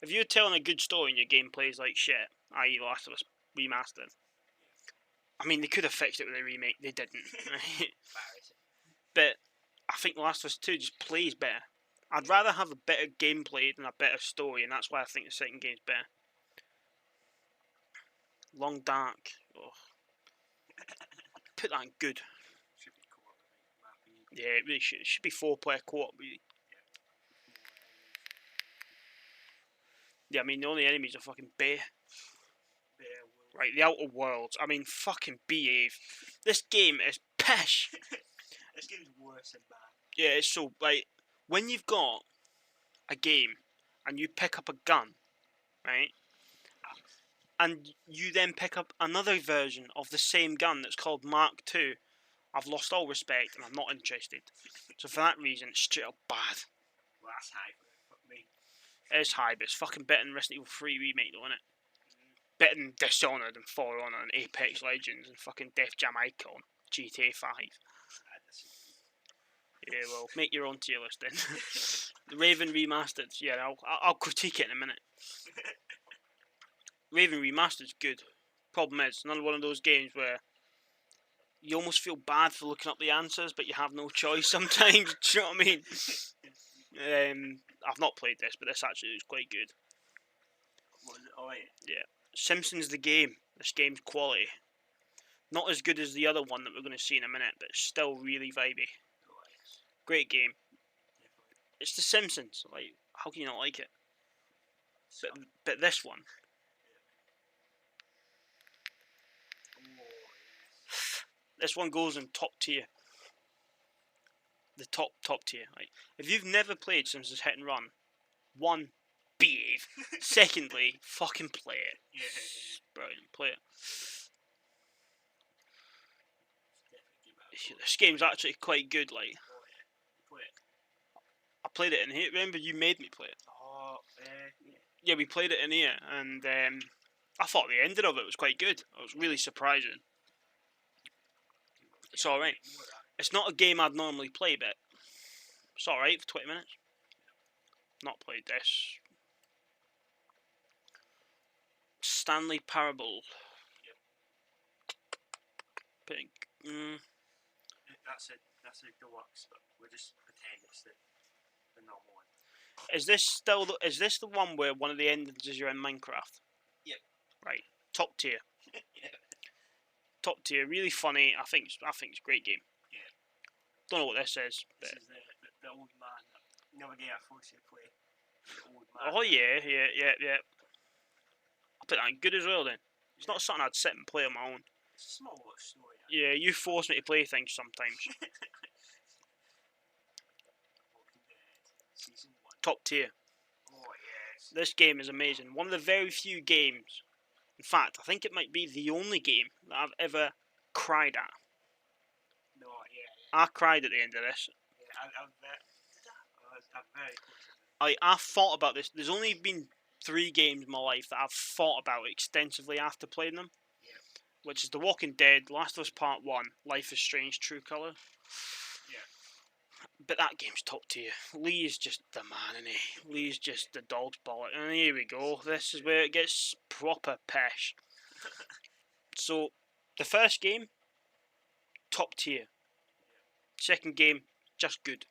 if you're telling a good story and your gameplay's like shit, i.e. Last of Us Remastered. I mean, they could have fixed it with a remake. They didn't. But I think The Last of Us 2 just plays better. I'd rather have a better gameplay than a better story, and that's why I think the second game's better. Long Dark. Oh. Put that in good. Yeah, it really should. It should be 4-player co-op, really. Yeah, I mean, the only enemies are fucking bear. Right, the Outer Worlds. I mean, fucking behave. This game is pish. This game's worse than bad. Yeah, it's so, like, when you've got a game and you pick up a gun, right? And you then pick up another version of the same gun that's called Mark II, I've lost all respect and I'm not interested. So for that reason, it's straight up bad. Well, that's high for me. It is high, but it's fucking better than Resident Evil 3 Remake though, isn't it? Better than Dishonored and For Honor and Apex Legends and fucking Def Jam Icon, GTA 5. Yeah, well, make your own tier list then. The Raven Remastered, yeah, I'll critique it in a minute. Raven Remastered's good. Problem is, another one of those games where you almost feel bad for looking up the answers, but you have no choice sometimes. Do you know what I mean? I've not played this, but this actually is quite good. What is it? Oh, yeah. Yeah. Simpsons the game. This game's quality. Not as good as the other one that we're going to see in a minute, but it's still really vibey. Great game. It's The Simpsons. Like, how can you not like it? But this one. This one goes in top tier. The top tier. Like, if you've never played Simpsons Hit and Run, one, behave. Secondly, fucking play it. Yeah. Brilliant, play it. Definitely give it a go. This game's actually quite good. Like, Oh, yeah. You play it. I played it in here. Remember, you made me play it. Oh, yeah. Yeah, we played it in here, and I thought the ending of it was quite good. It was really surprising. It's alright. More of that. It's not a game I'd normally play, but it's alright for 20 minutes. Not played this. Stanley Parable. Yep. Pink. That's a deluxe, but we'll just pretend it's the normal one. Is this the one where one of the endings is you're in Minecraft? Yep. Right. Top tier. Yeah. Top tier. Really funny. I think it's a great game. Yeah. Don't know what this is. This But is the old man that never get a force to play. The old man. oh yeah. I put that in good as well then. It's not something I'd sit and play on my own. It's a small little story. Yeah, you force me to play things sometimes. Walking Dead, season 1. Top tier. Oh yes. This game is amazing. One of the very few games, in fact, I think it might be the only game that I've ever cried at. No, yeah. I cried at the end of this. Yeah, I'm very close. I thought about this. There's only been 3 games in my life that I've thought about extensively after playing them. Yeah. Which is The Walking Dead, Last of Us Part 1, Life is Strange, True Colour. Yeah. But that game's top tier. Lee is just the man, isn't he? Lee's just the dog's bollock. And here we go. This is where it gets proper pesh. So, the first game, top tier. Second game, just good.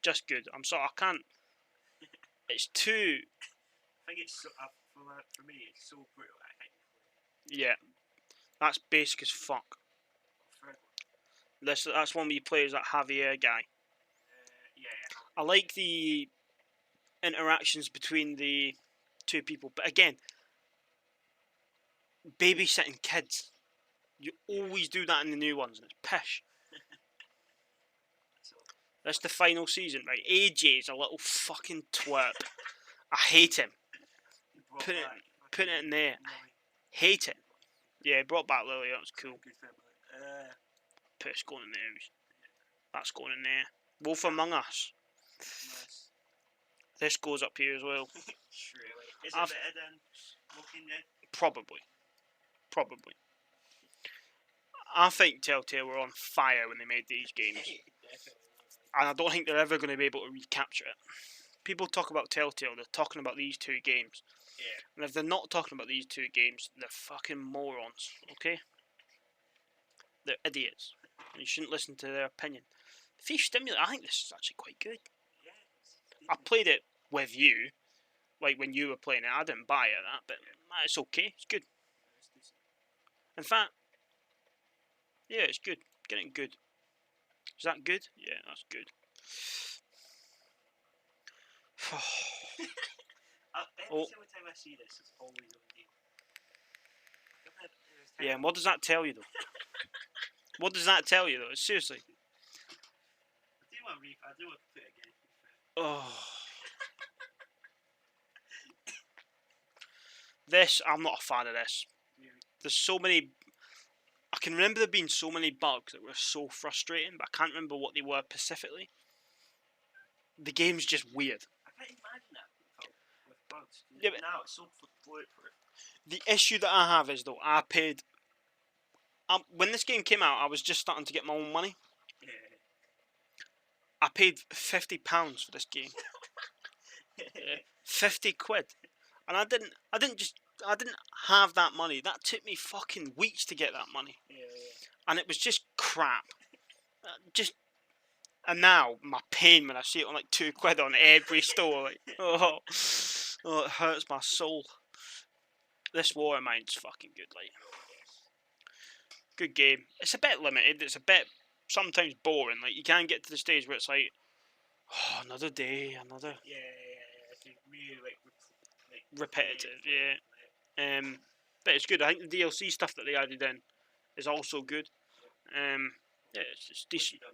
Just good. I'm sorry, I can't. It's too. I think it's so, for me, it's so brutal. I think. Yeah. That's basic as fuck. That's one where you play as that Javier guy. Yeah. I like the interactions between the 2 people, but again, babysitting kids. You always do that in the new ones, and it's pish. So, That's the final season, right? AJ's a little fucking twerp. I hate him. you brought Put it- back Put it fucking in there. Lily. Hate it. Yeah, brought back Lily. That was cool. Good family. Put going in there. That's going in there. Wolf Among Us. Nice. This goes up here as well. Surely. Is it I've- better than Walking Dead? Probably. I think Telltale were on fire when they made these games. Definitely. And I don't think they're ever going to be able to recapture it. People talk about Telltale, they're talking about these 2 games. Yeah. And if they're not talking about these 2 games, they're fucking morons, okay? They're idiots. And you shouldn't listen to their opinion. Thief Stimulator, I think this is actually quite good. Yeah. I played it with you, like when you were playing it. I didn't buy it, but it's okay. It's good. In fact, yeah, it's good. Getting good. Is that good? Yeah, that's good. Every Oh. single time I see this, it's always on game. Yeah, and what does that tell you though? What does that tell you though? Seriously. I do want to play it again. Oh. This, I'm not a fan of this. Really. There's so many. I can remember there being so many bugs that were so frustrating, but I can't remember what they were specifically. The game's just weird. I can't imagine that with bugs. Yeah, but- now it's so bulletproof. The issue that I have is though, I paid. When this game came out, I was just starting to get my own money. Yeah. I paid £50 for this game. Yeah, 50 quid, and I didn't have that money. That took me fucking weeks to get that money, Yeah. and it was just crap. And now my pain when I see it on like 2 quid on every store, like oh, it hurts my soul. This War of Mine's fucking good, like good game. It's a bit limited. It's a bit sometimes boring. Like you can't get to the stage where it's like, oh, another day, another Yeah. It's really like repetitive. Yeah. But it's good. I think the DLC stuff that they added in is also good. Yeah, it's decent. Done.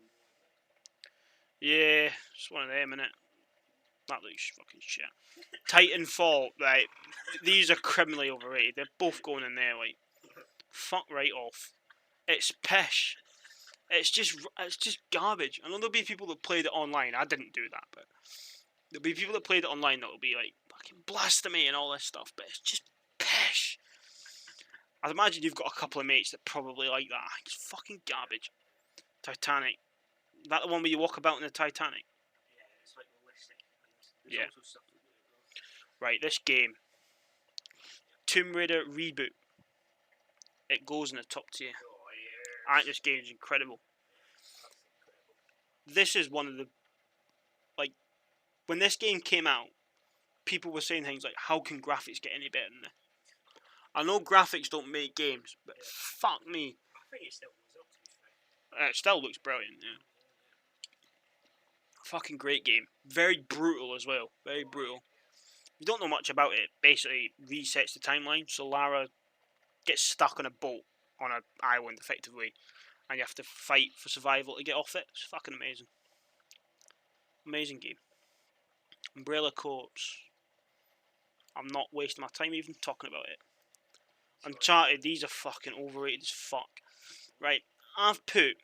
Yeah, it's one of them, innit? That looks fucking shit. Titanfall, right? These are criminally overrated. They're both going in there, like, fuck right off. It's pish. It's just garbage. I know there'll be people that played it online. I didn't do that, but there'll be people that played it online that'll be like fucking blasphemy and all this stuff. But it's just pish. I'd imagine you've got a couple of mates that probably like that. It's fucking garbage. Titanic. That the one where you walk about in the Titanic? Yeah, it's like realistic. There's Yeah. also stuff that do it well. Right, this game. Tomb Raider reboot. It goes in the top tier. Oh, yeah. I think this game is incredible. That's incredible. This is one of the, like, when this game came out, people were saying things like, how can graphics get any better than this? I know graphics don't make games, but Yeah. fuck me. I think it still was up to be fair. It still looks brilliant, yeah. Fucking great game. Very brutal as well. Very brutal. You don't know much about it. Basically, resets the timeline. So Lara gets stuck on a boat on an island, effectively, and you have to fight for survival to get off it. It's fucking amazing. Amazing game. Umbrella Corps. I'm not wasting my time even talking about it. Uncharted, these are fucking overrated as fuck. Right, I've put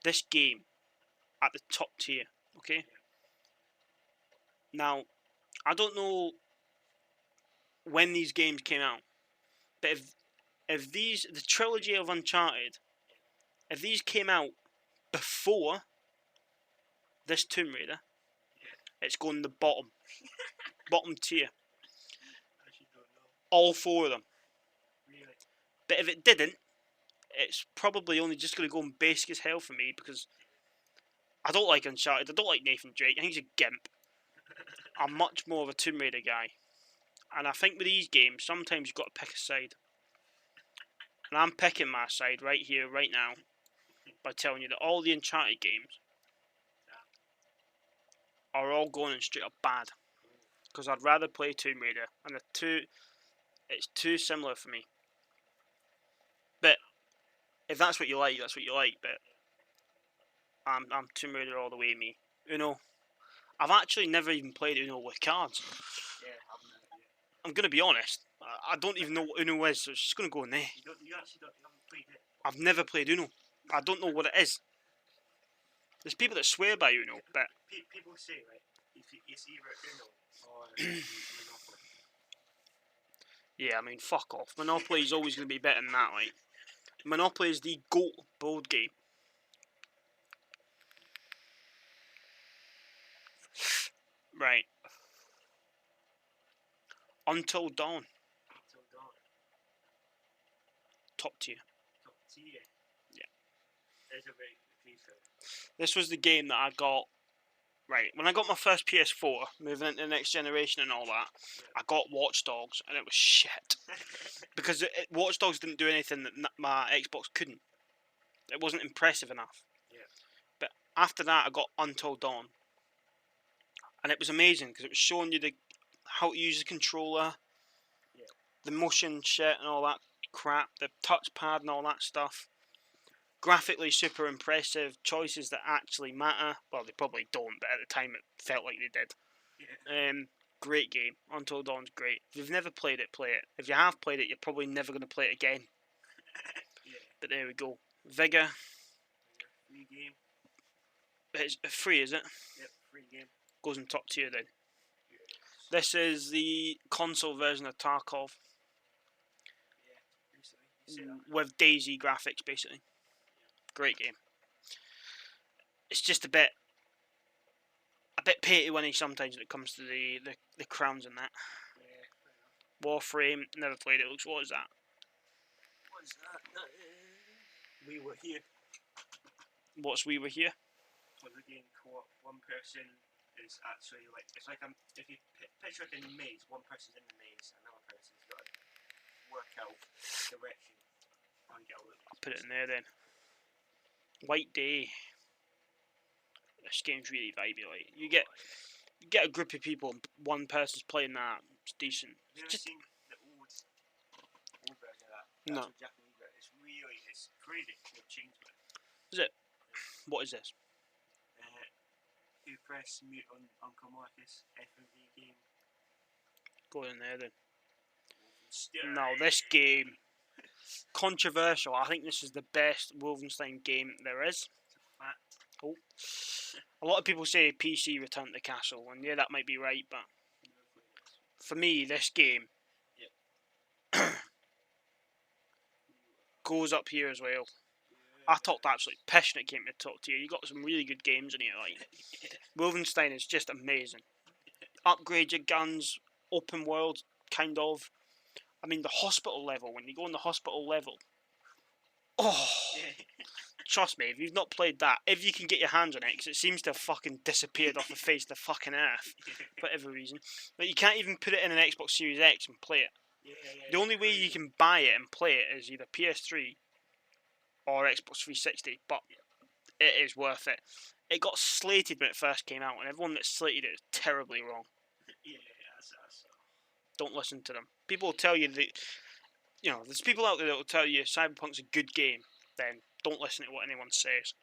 this game at the top tier, okay? Now, I don't know when these games came out, but if these, the trilogy of Uncharted, if these came out before this Tomb Raider, it's going the bottom tier. I actually don't know. All four of them. Really? But if it didn't, it's probably only just going to go basic as hell for me, because I don't like Uncharted, I don't like Nathan Drake, I think he's a gimp. I'm much more of a Tomb Raider guy. And I think with these games, sometimes you've got to pick a side. And I'm picking my side right here, right now, by telling you that all the Uncharted games are all going in straight up bad. Because I'd rather play Tomb Raider, and it's too similar for me. But if that's what you like, that's what you like. But I'm Tomb Raider all the way, me. Uno. I've actually never even played Uno with cards. Yeah, I haven't heard it yet. I'm gonna be honest. I don't even know what Uno is, so it's just gonna go in there. You actually haven't played it? I've never played Uno. I don't know what it is. There's people that swear by Uno, but People say, right, it's either Uno or Monopoly. yeah, I mean, fuck off. Monopoly is always gonna be better than that. Like, Monopoly is the GOAT board game. Right. Until Dawn. Until Dawn. Top tier. Top tier. Yeah. There's a very good FIFA. This was the game that I got. Right, when I got my first PS4, moving into the next generation and all that, I got Watch Dogs, and it was shit. Because Watch Dogs didn't do anything that my Xbox couldn't. It wasn't impressive enough. Yeah. But after that, I got Until Dawn. And it was amazing, because it was showing you how to use the controller, Yeah. the motion shit and all that crap, the touchpad and all that stuff. Graphically super impressive, choices that actually matter. Well, they probably don't, but at the time it felt like they did. Yeah. Great game. Until Dawn's great. If you've never played it, play it. If you have played it, you're probably never going to play it again. Yeah. But there we go. Vigor. Free game. It's free, is it? Yep, free game. Goes in top tier then. Yes. This is the console version of Tarkov Yeah, basically. You say that. with DayZ graphics, basically. Great game. It's just a bit pay-to-winny sometimes when it comes to the crowns and that. Yeah, fair enough. Warframe, never played it. What is that? What's that? We Were Here. What's We Were Here? Was a game co-op. One person is actually like, it's like if you picture like a maze, one person's in the maze, another person's got to work out direction and get out of the maze. I'll put it in there then. White Day. This game's really vibey. Like, you get a group of people and one person's playing that. It's decent. Have you ever Just seen the old version of that? No. Actual Japanese version? It's It's crazy. They've changed it. Is it? What is this? You press mute on Uncle Marcus FMV game. Go in there then. Wolfenstein. No, this game, controversial. I think this is the best Wolfenstein game there is. It's a fact. Oh. A lot of people say PC Return to Castle, and yeah, that might be right, but Never played this. for me, this game goes up here as well. I talked absolutely passionate game to talk to you. You got some really good games in here, like Wolfenstein is just amazing. Upgrade your guns, open world, kind of. I mean, the hospital level, when you go in the hospital level, oh, trust me, if you've not played that, if you can get your hands on it, because it seems to have fucking disappeared off the face of the fucking earth, for whatever reason. But you can't even put it in an Xbox Series X and play it. The only way you can buy it and play it is either PS3 or Xbox 360, but it is worth it. It got slated when it first came out, and everyone that slated it is terribly wrong. That's Don't listen to them. People will tell you that, you know, there's people out there that will tell you Cyberpunk's a good game, then don't listen to what anyone says.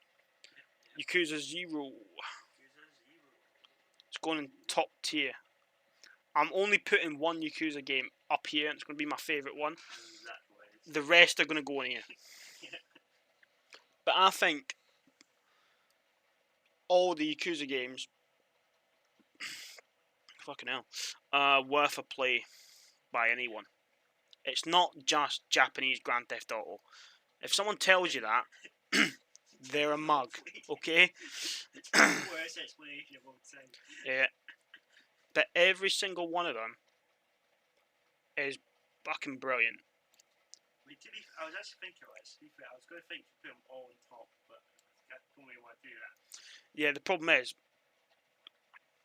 Yakuza 0, it's going in top tier. I'm only putting one Yakuza game up here, and it's going to be my favourite one. The rest are going to go in here. But I think all the Yakuza games, fucking hell, are worth a play by anyone. It's not just Japanese Grand Theft Auto. If someone tells you that, they're a mug, okay? worst explanation of all time. Yeah. But every single one of them is fucking brilliant. I mean, I was actually thinking about this. To be fair, I was going to think to put them all on top, but I don't really want to do that. Yeah, the problem is,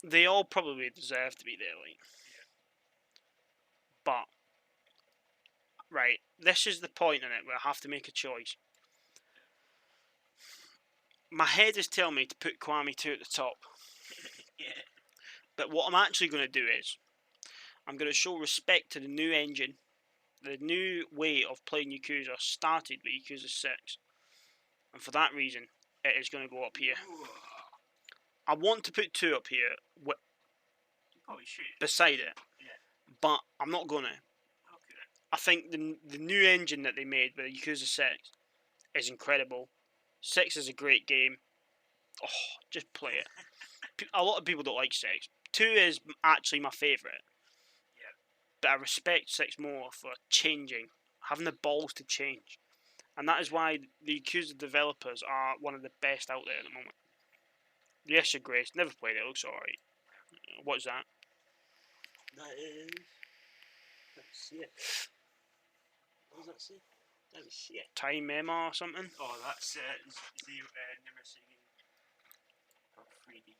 they all probably deserve to be there, like. But, right, this is the point in it where I have to make a choice. My head is telling me to put Kiwami 2 at the top. Yeah. But what I'm actually going to do is, I'm going to show respect to the new engine. The new way of playing Yakuza started with Yakuza 6. And for that reason, it is going to go up here. I want to put 2 up here Probably should. beside it. Yeah. But I'm not going to. Okay. I think the new engine that they made with Yakuza 6 is incredible. 6 is a great game. Oh, just play it. A lot of people don't like 6. 2 is actually my favourite. Yeah. But I respect 6 more for changing, having the balls to change. And that is why the Yakuza developers are one of the best out there at the moment. Yes, Grace, never played it, looks alright. What's that? That is. Let's see it. What does that say? Let me see it. Time Memo or something? Oh, that's Nimmersugi. Or 3D.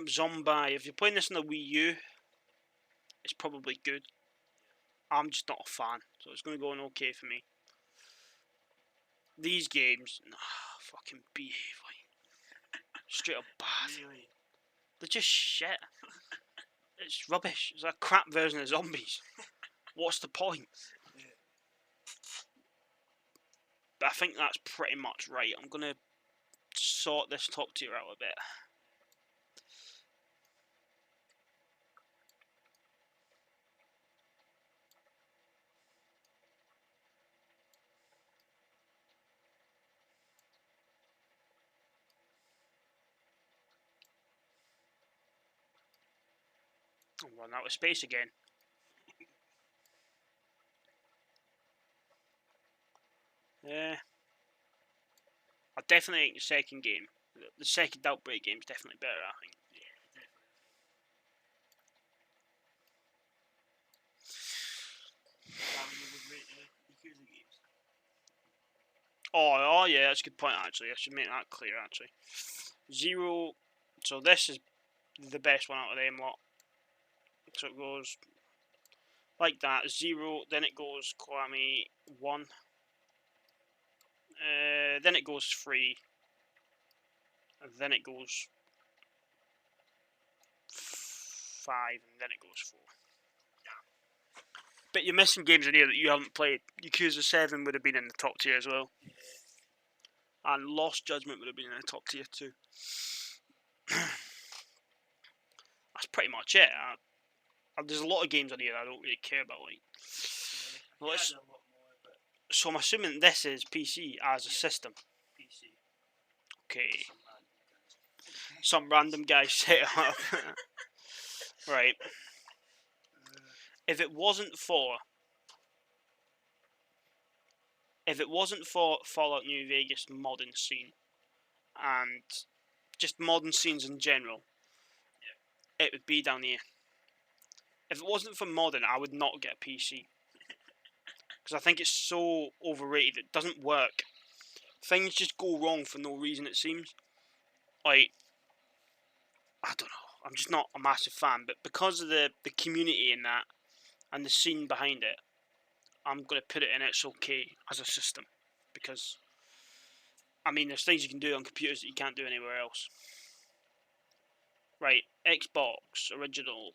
Zombie. If you're playing this on the Wii U, it's probably good. I'm just not a fan, so it's going to go on okay for me. These games, fucking behave like straight up bad. Really? They're just shit. It's rubbish. It's a crap version of zombies. What's the point? Yeah. But I think that's pretty much right. I'm going to sort this top tier out a bit. I'm running out of space again. Yeah. I definitely think the second game, the second Outbreak game is definitely better, I think. Yeah, definitely. How you would rate Yakuza games? Oh yeah, that's a good point actually. I should make that clear actually. 0, so this is the best one out of them lot. So it goes like that, 0, then it goes Kiwami 1. Then it goes 3. And then it goes 5, and then it goes 4. But you're missing games in here that you haven't played. Yakuza 7 would have been in the top tier as well. Yeah. And Lost Judgment would have been in the top tier too. That's pretty much it. There's a lot of games on here that I don't really care about. Like, Yeah, I had a lot more, but so I'm assuming this is PC as a system. PC. Okay. Some man Some random guy set it up. Right. If it wasn't for Fallout New Vegas modding scene and just modern scenes in general, it would be down here. If it wasn't for modding, I would not get a PC. Because I think it's so overrated, it doesn't work. Things just go wrong for no reason, it seems. Like, I don't know, I'm just not a massive fan, but because of the community in that, and the scene behind it, I'm going to put it in It's Okay as a system. Because, I mean, there's things you can do on computers that you can't do anywhere else. Right, Xbox, original.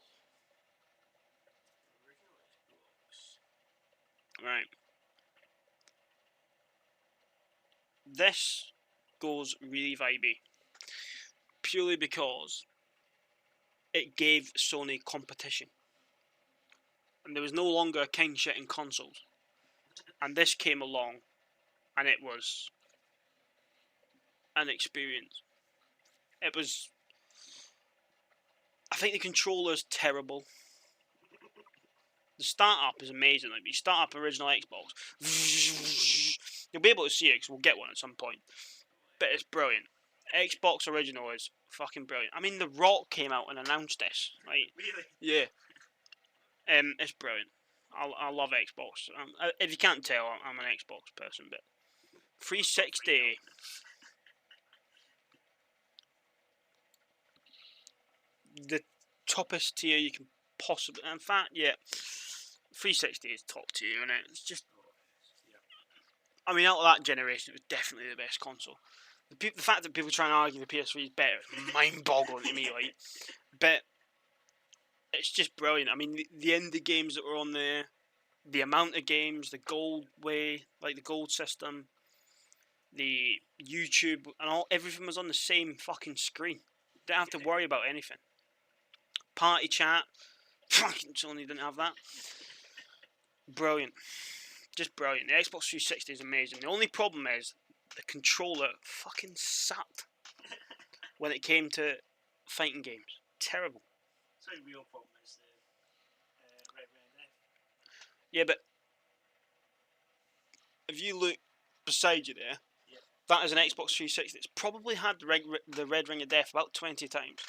Right. This goes really vibey. Purely because it gave Sony competition. And there was no longer a king shit in consoles. And this came along, and it was an experience. It was... I think the controller's terrible. The startup is amazing. Like, you start up original Xbox, you'll be able to see it because we'll get one at some point. But it's brilliant. Xbox original is fucking brilliant. I mean, The Rock came out and announced this. Right? Really? Yeah. It's brilliant. I love Xbox. If you can't tell, I'm an Xbox person. But 360. The toppest tier you can possibly. In fact, yeah. 360 is top tier, isn't it? It's just. I mean, out of that generation, it was definitely the best console. The fact that people try and argue the PS3 is better is mind-boggling to me, like. But it's just brilliant. I mean, the indie games that were on there, the amount of games, the gold way, like the gold system, the YouTube, and everything was on the same fucking screen. Didn't have to worry about anything. Party chat, fucking Sony didn't have that. Brilliant. Just brilliant. The Xbox 360 is amazing. The only problem is the controller fucking sucked when it came to fighting games. Terrible. So the real problem is the Red Ring of Death. Yeah, but if you look beside you there, yeah. That is an Xbox 360. It's probably had the Red Ring of Death about 20 times.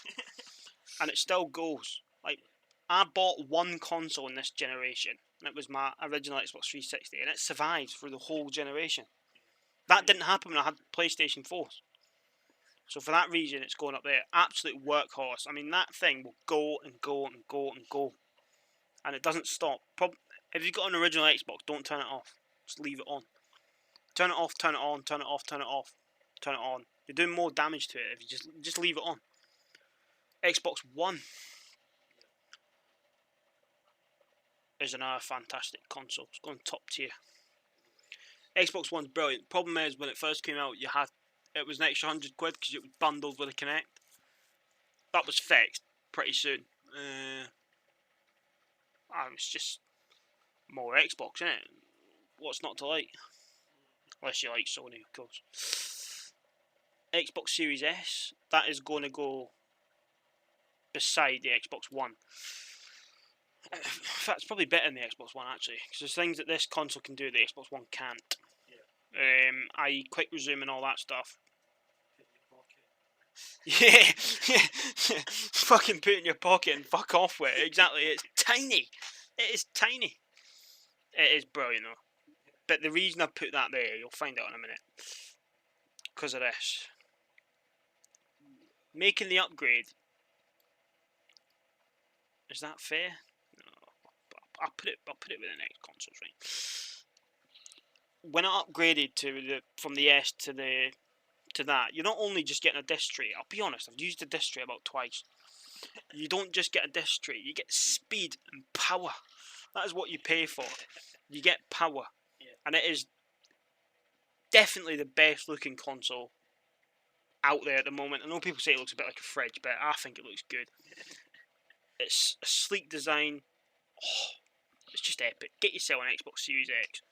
And it still goes. Like, I bought one console in this generation, and it was my original Xbox 360, and it survived through the whole generation. That didn't happen when I had PlayStation 4. So for that reason, it's going up there. Absolute workhorse. I mean, that thing will go and go and go and go. And it doesn't stop. If you've got an original Xbox, don't turn it off. Just leave it on. Turn it off, turn it on, turn it off, turn it off, turn it on. You're doing more damage to it if you just leave it on. Xbox One is another fantastic console. It's going top tier. Xbox One's brilliant. Problem is, when it first came out, it was an extra £100 because it was bundled with a Kinect. That was fixed pretty soon. It was just more Xbox, innit? What's not to like? Unless you like Sony, of course. Xbox Series S, that is going to go beside the Xbox One. In fact, it's probably better than the Xbox One, actually, because there's things that this console can do that the Xbox One can't. Yeah. I.e. quick resume and all that stuff. Put in your pocket. Yeah. Fucking put it in your pocket and fuck off with it. Exactly, it's tiny. It is tiny. It is brilliant, though. But the reason I put that there, you'll find out in a minute. Because of this. Making the upgrade. Is that fair? No. I'll put it with the next consoles, right? When I upgraded from the S to that, you're not only just getting a disc tray. I'll be honest, I've used the disc tray about twice. You don't just get a disc tray, you get speed and power. That is what you pay for. You get power, Yeah. and it is definitely the best looking console out there at the moment. I know people say it looks a bit like a fridge, but I think it looks good. It's a sleek design. Oh, it's just epic. Get yourself an Xbox Series X.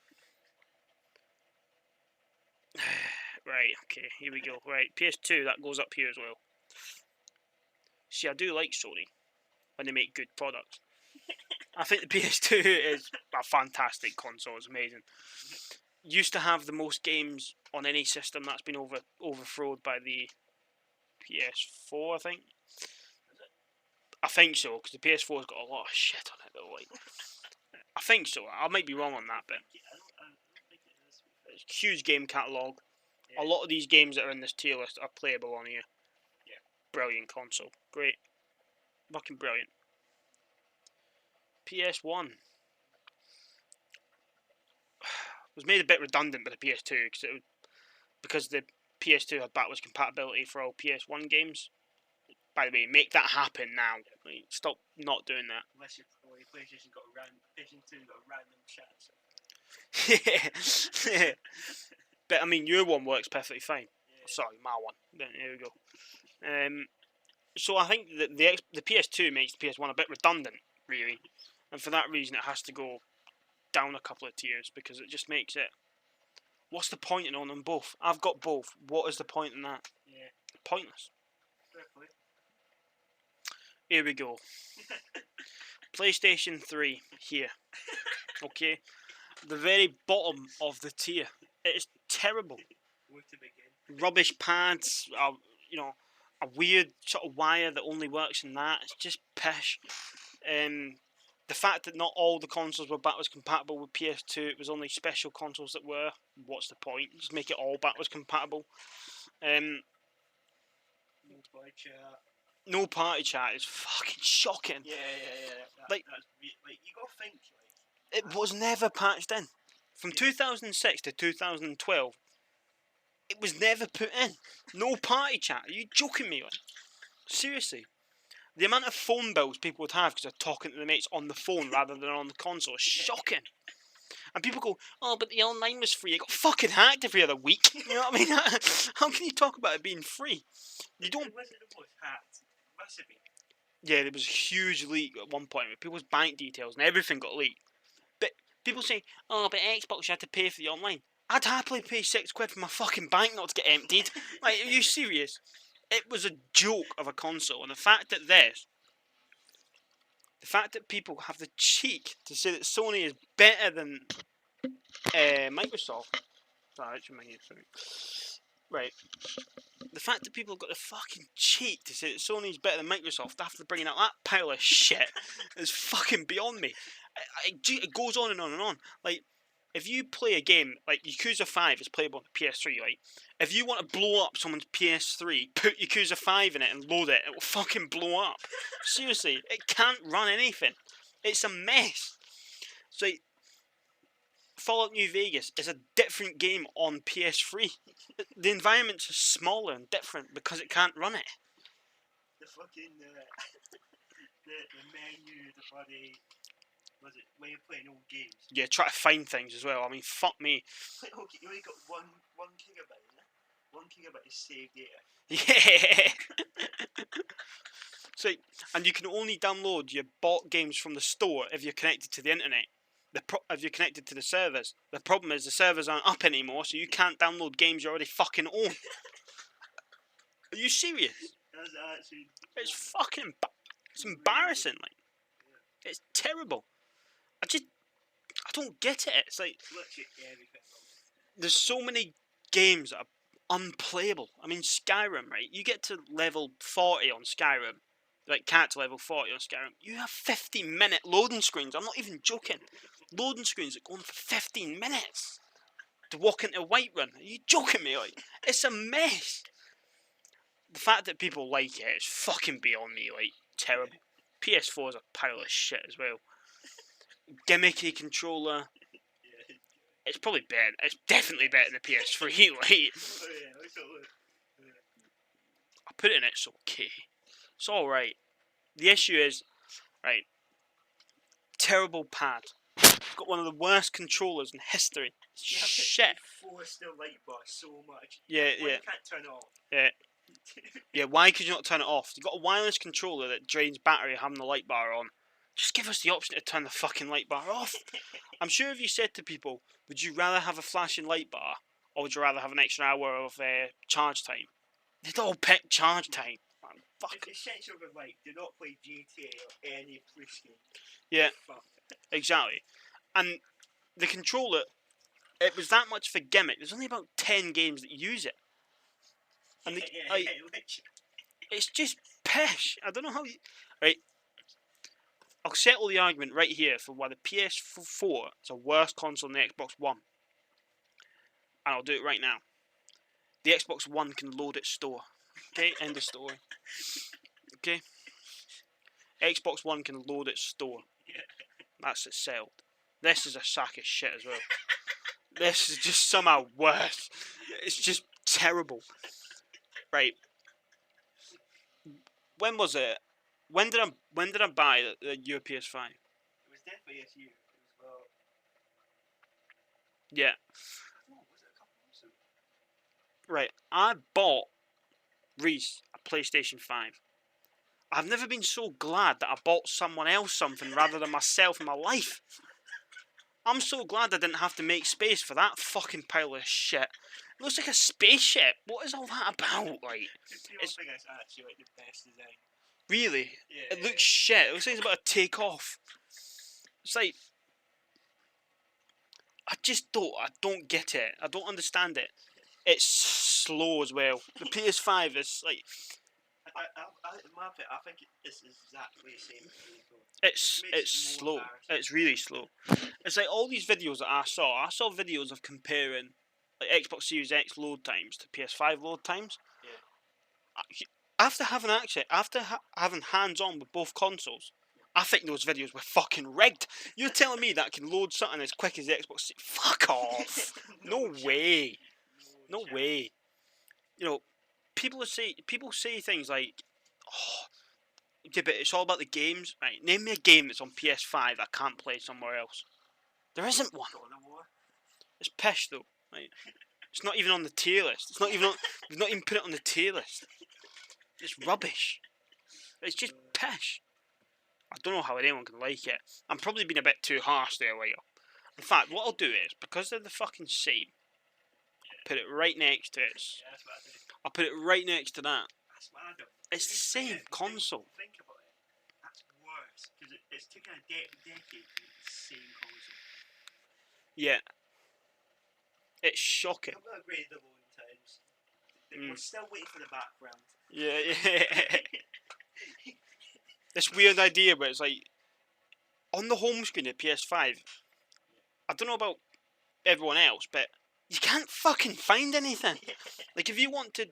Right, okay, here we go. Right, PS2, that goes up here as well. See, I do like Sony when they make good products. I think the PS2 is a fantastic console. It's amazing. Used to have the most games on any system. That's been overthrown by the PS4, I think. I think so, because the PS4's got a lot of shit on it, though. Like, I think so. I might be wrong on that, but I don't think it is. it's a huge game catalogue. Yeah. A lot of these games that are in this tier list are playable on here. Yeah. Brilliant console. Great. Fucking brilliant. PS1 was made a bit redundant by the PS2 because the PS2 had backwards compatibility for all PS1 games. By the way, make that happen now. Like, stop not doing that. Unless your PlayStation got a PlayStation 2 got a random chat. Yeah. But I mean, your one works perfectly fine. Yeah. Sorry, my one. There we go. So I think that the PS2 makes the PS1 a bit redundant, really, and for that reason it has to go down a couple of tiers because it just makes it. What's the point in owning them both? I've got both. What is the point in that? Yeah. Pointless. Fairly. Here we go. PlayStation 3 here. Okay, the very bottom of the tier. It is terrible. Where to begin? Rubbish pads. A weird sort of wire that only works in that. It's just pish. The fact that not all the consoles were backwards compatible with PS2, it was only special consoles that were. What's the point? Just make it all backwards compatible. No party chat. No party chat is fucking shocking. Yeah. Like, you gotta think, it was never patched in. From 2006 to 2012, it was never put in. No party chat. Are you joking me? Like, seriously. The amount of phone bills people would have because they're talking to their mates on the phone rather than on the console is shocking. And people go, oh, but the online was free. It got fucking hacked every other week. You know what I mean? How can you talk about it being free? You don't. Was it the most hacked? Massively. Yeah, there was a huge leak at one point with people's bank details and everything got leaked. But people say, oh, but Xbox you had to pay for the online. I'd happily pay £6 for my fucking bank not to get emptied. Like, are you serious? It was a joke of a console, and the fact that people have the cheek to say that Sony is better than Microsoft. Sorry, that's your menu. Sorry. Right. The fact that people have got the fucking cheek to say that Sony's better than Microsoft after bringing out that pile of shit is fucking beyond me. It goes on and on and on. Like, if you play a game like Yakuza 5 is playable on the PS3, right? If you want to blow up someone's PS3, put Yakuza 5 in it and load it, it will fucking blow up. Seriously, it can't run anything. It's a mess. So, Fallout New Vegas is a different game on PS3. The environments are smaller and different because it can't run it. The fucking the menu, the bloody. Was it when you're playing old games? Yeah, try to find things as well. I mean, fuck me. Okay, you only got one gigabyte. Isn't it? 1 gigabyte is saved data. Yeah. So, and you can only download your bought games from the store if you're connected to the internet. If you're connected to the servers. The problem is the servers aren't up anymore, so you can't download games you already fucking own. Are you serious? That's actually. It's fucking. It's embarrassing. Like, it's terrible. I don't get it. It's like Literally everything. there's so many games that are unplayable. I mean, Skyrim, right? You get to level 40 on Skyrim, like character level 40 on Skyrim. You have 15-minute loading screens. I'm not even joking. Loading screens that go on for 15 minutes to walk into Whiterun. Are you joking me? Like, it's a mess. The fact that people like it is fucking beyond me. Like, terrible. PS4 is a pile of shit as well. Gimmicky controller. Yeah. It's probably better. It's definitely better than the PS3. Like, Oh yeah, look. I put it in. It's okay. It's all right. The issue is, right. terrible pad. It's got one of the worst controllers in history. You have to Shit. force the light bar so much. Yeah, Well, yeah, you can't turn it off. yeah. Yeah, why could you not turn it off? You've got a wireless controller that drains battery having the light bar on. Just give us the option to turn the fucking light bar off. I'm sure if you said to people, would you rather have a flashing light bar or would you rather have an extra hour of charge time? They'd all pick charge time. Man, fuck. If essential of life, do not play GTA or any police game. Yeah, Fuck. exactly. And the controller, it was that much of a gimmick. There's only about 10 games that use it. And the, like, literally. it's just pish. I don't know how you... Right. I'll settle the argument right here for why the PS4 is a worse console than the Xbox One. And I'll do it right now. The Xbox One can load its store. Okay, end of story. Okay? Xbox One can load its store. That's it settled. This is a sack of shit as well. This is just somehow worse. It's just terrible. Right. When was it? When did I buy your PS5? It was definitely this year. It was about. Yeah. Oh, was it a couple months ago? Right. I bought Reese a PlayStation 5. I've never been so glad that I bought someone else something rather than myself in my life. I'm so glad I didn't have to make space for that fucking pile of shit. It looks like a spaceship. What is all that about? Like, I don't think that's actually like the best design. really? Yeah. It looks shit. It looks like it's about to take off. It's like, I don't get it. I don't understand it. It's slow as well. The PS5 is like, In my opinion, I think it's exactly the same as the PS4. it's Which makes it more slow. embarrassing. It's really slow. It's like all these videos that I saw videos of comparing like Xbox Series X load times to PS5 load times. Yeah. After having hands on with both consoles, I think those videos were fucking rigged. You're telling me that can load something as quick as the Xbox? Fuck off! No chance. way! No chance. way! You know, people say things like, "Oh, yeah, but it's all about the games." Right? Name me a game that's on PS5 I can't play somewhere else. There isn't one. God of War. It's pish though. Right? It's not even on the tier list. It's not even on. We've not even put it on the tier list. It's rubbish. It's just pish. I don't know how anyone can like it. I'm probably being a bit too harsh there, later. In fact, what I'll do is, because they're the fucking same, put it right next to it. Yeah, that's what I did. I'll put it right next to that. That's mad though. It's the same console. Think about it. That's worse because it's taken a decade to make the same console. Yeah. It's shocking. I've upgraded the loading times. We're still waiting for the background. Yeah, yeah. This weird idea where it's like, on the home screen of PS5, I don't know about everyone else, but you can't fucking find anything. Like, if you want to,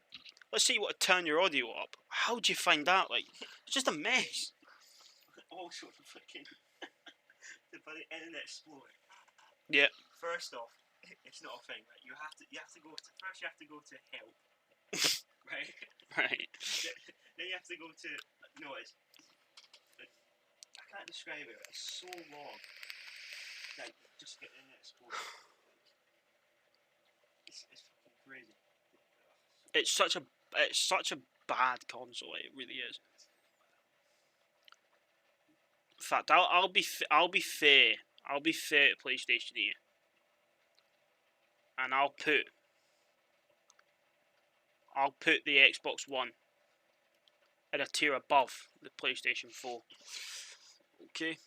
let's say you want to turn your audio up, how do you find that? Like, it's just a mess. Also, fucking the bloody Internet Explorer. Yeah. First off, it's not a thing, right? You have to go to first. You have to go to help, right? Right. Then you have to go to I can't describe it. It's so long. Like just get Internet Explorer. It's fucking crazy. It's such a bad console. It really is. In fact, I'll be fair. I'll be fair to PlayStation here, and I'll put the Xbox One in a tier above the PlayStation 4. Okay,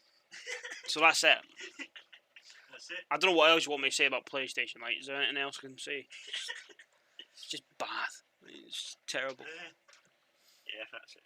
so that's it. That's it. I don't know what else you want me to say about PlayStation. Like, is there anything else I can say? It's just bad. It's terrible. Yeah, that's it.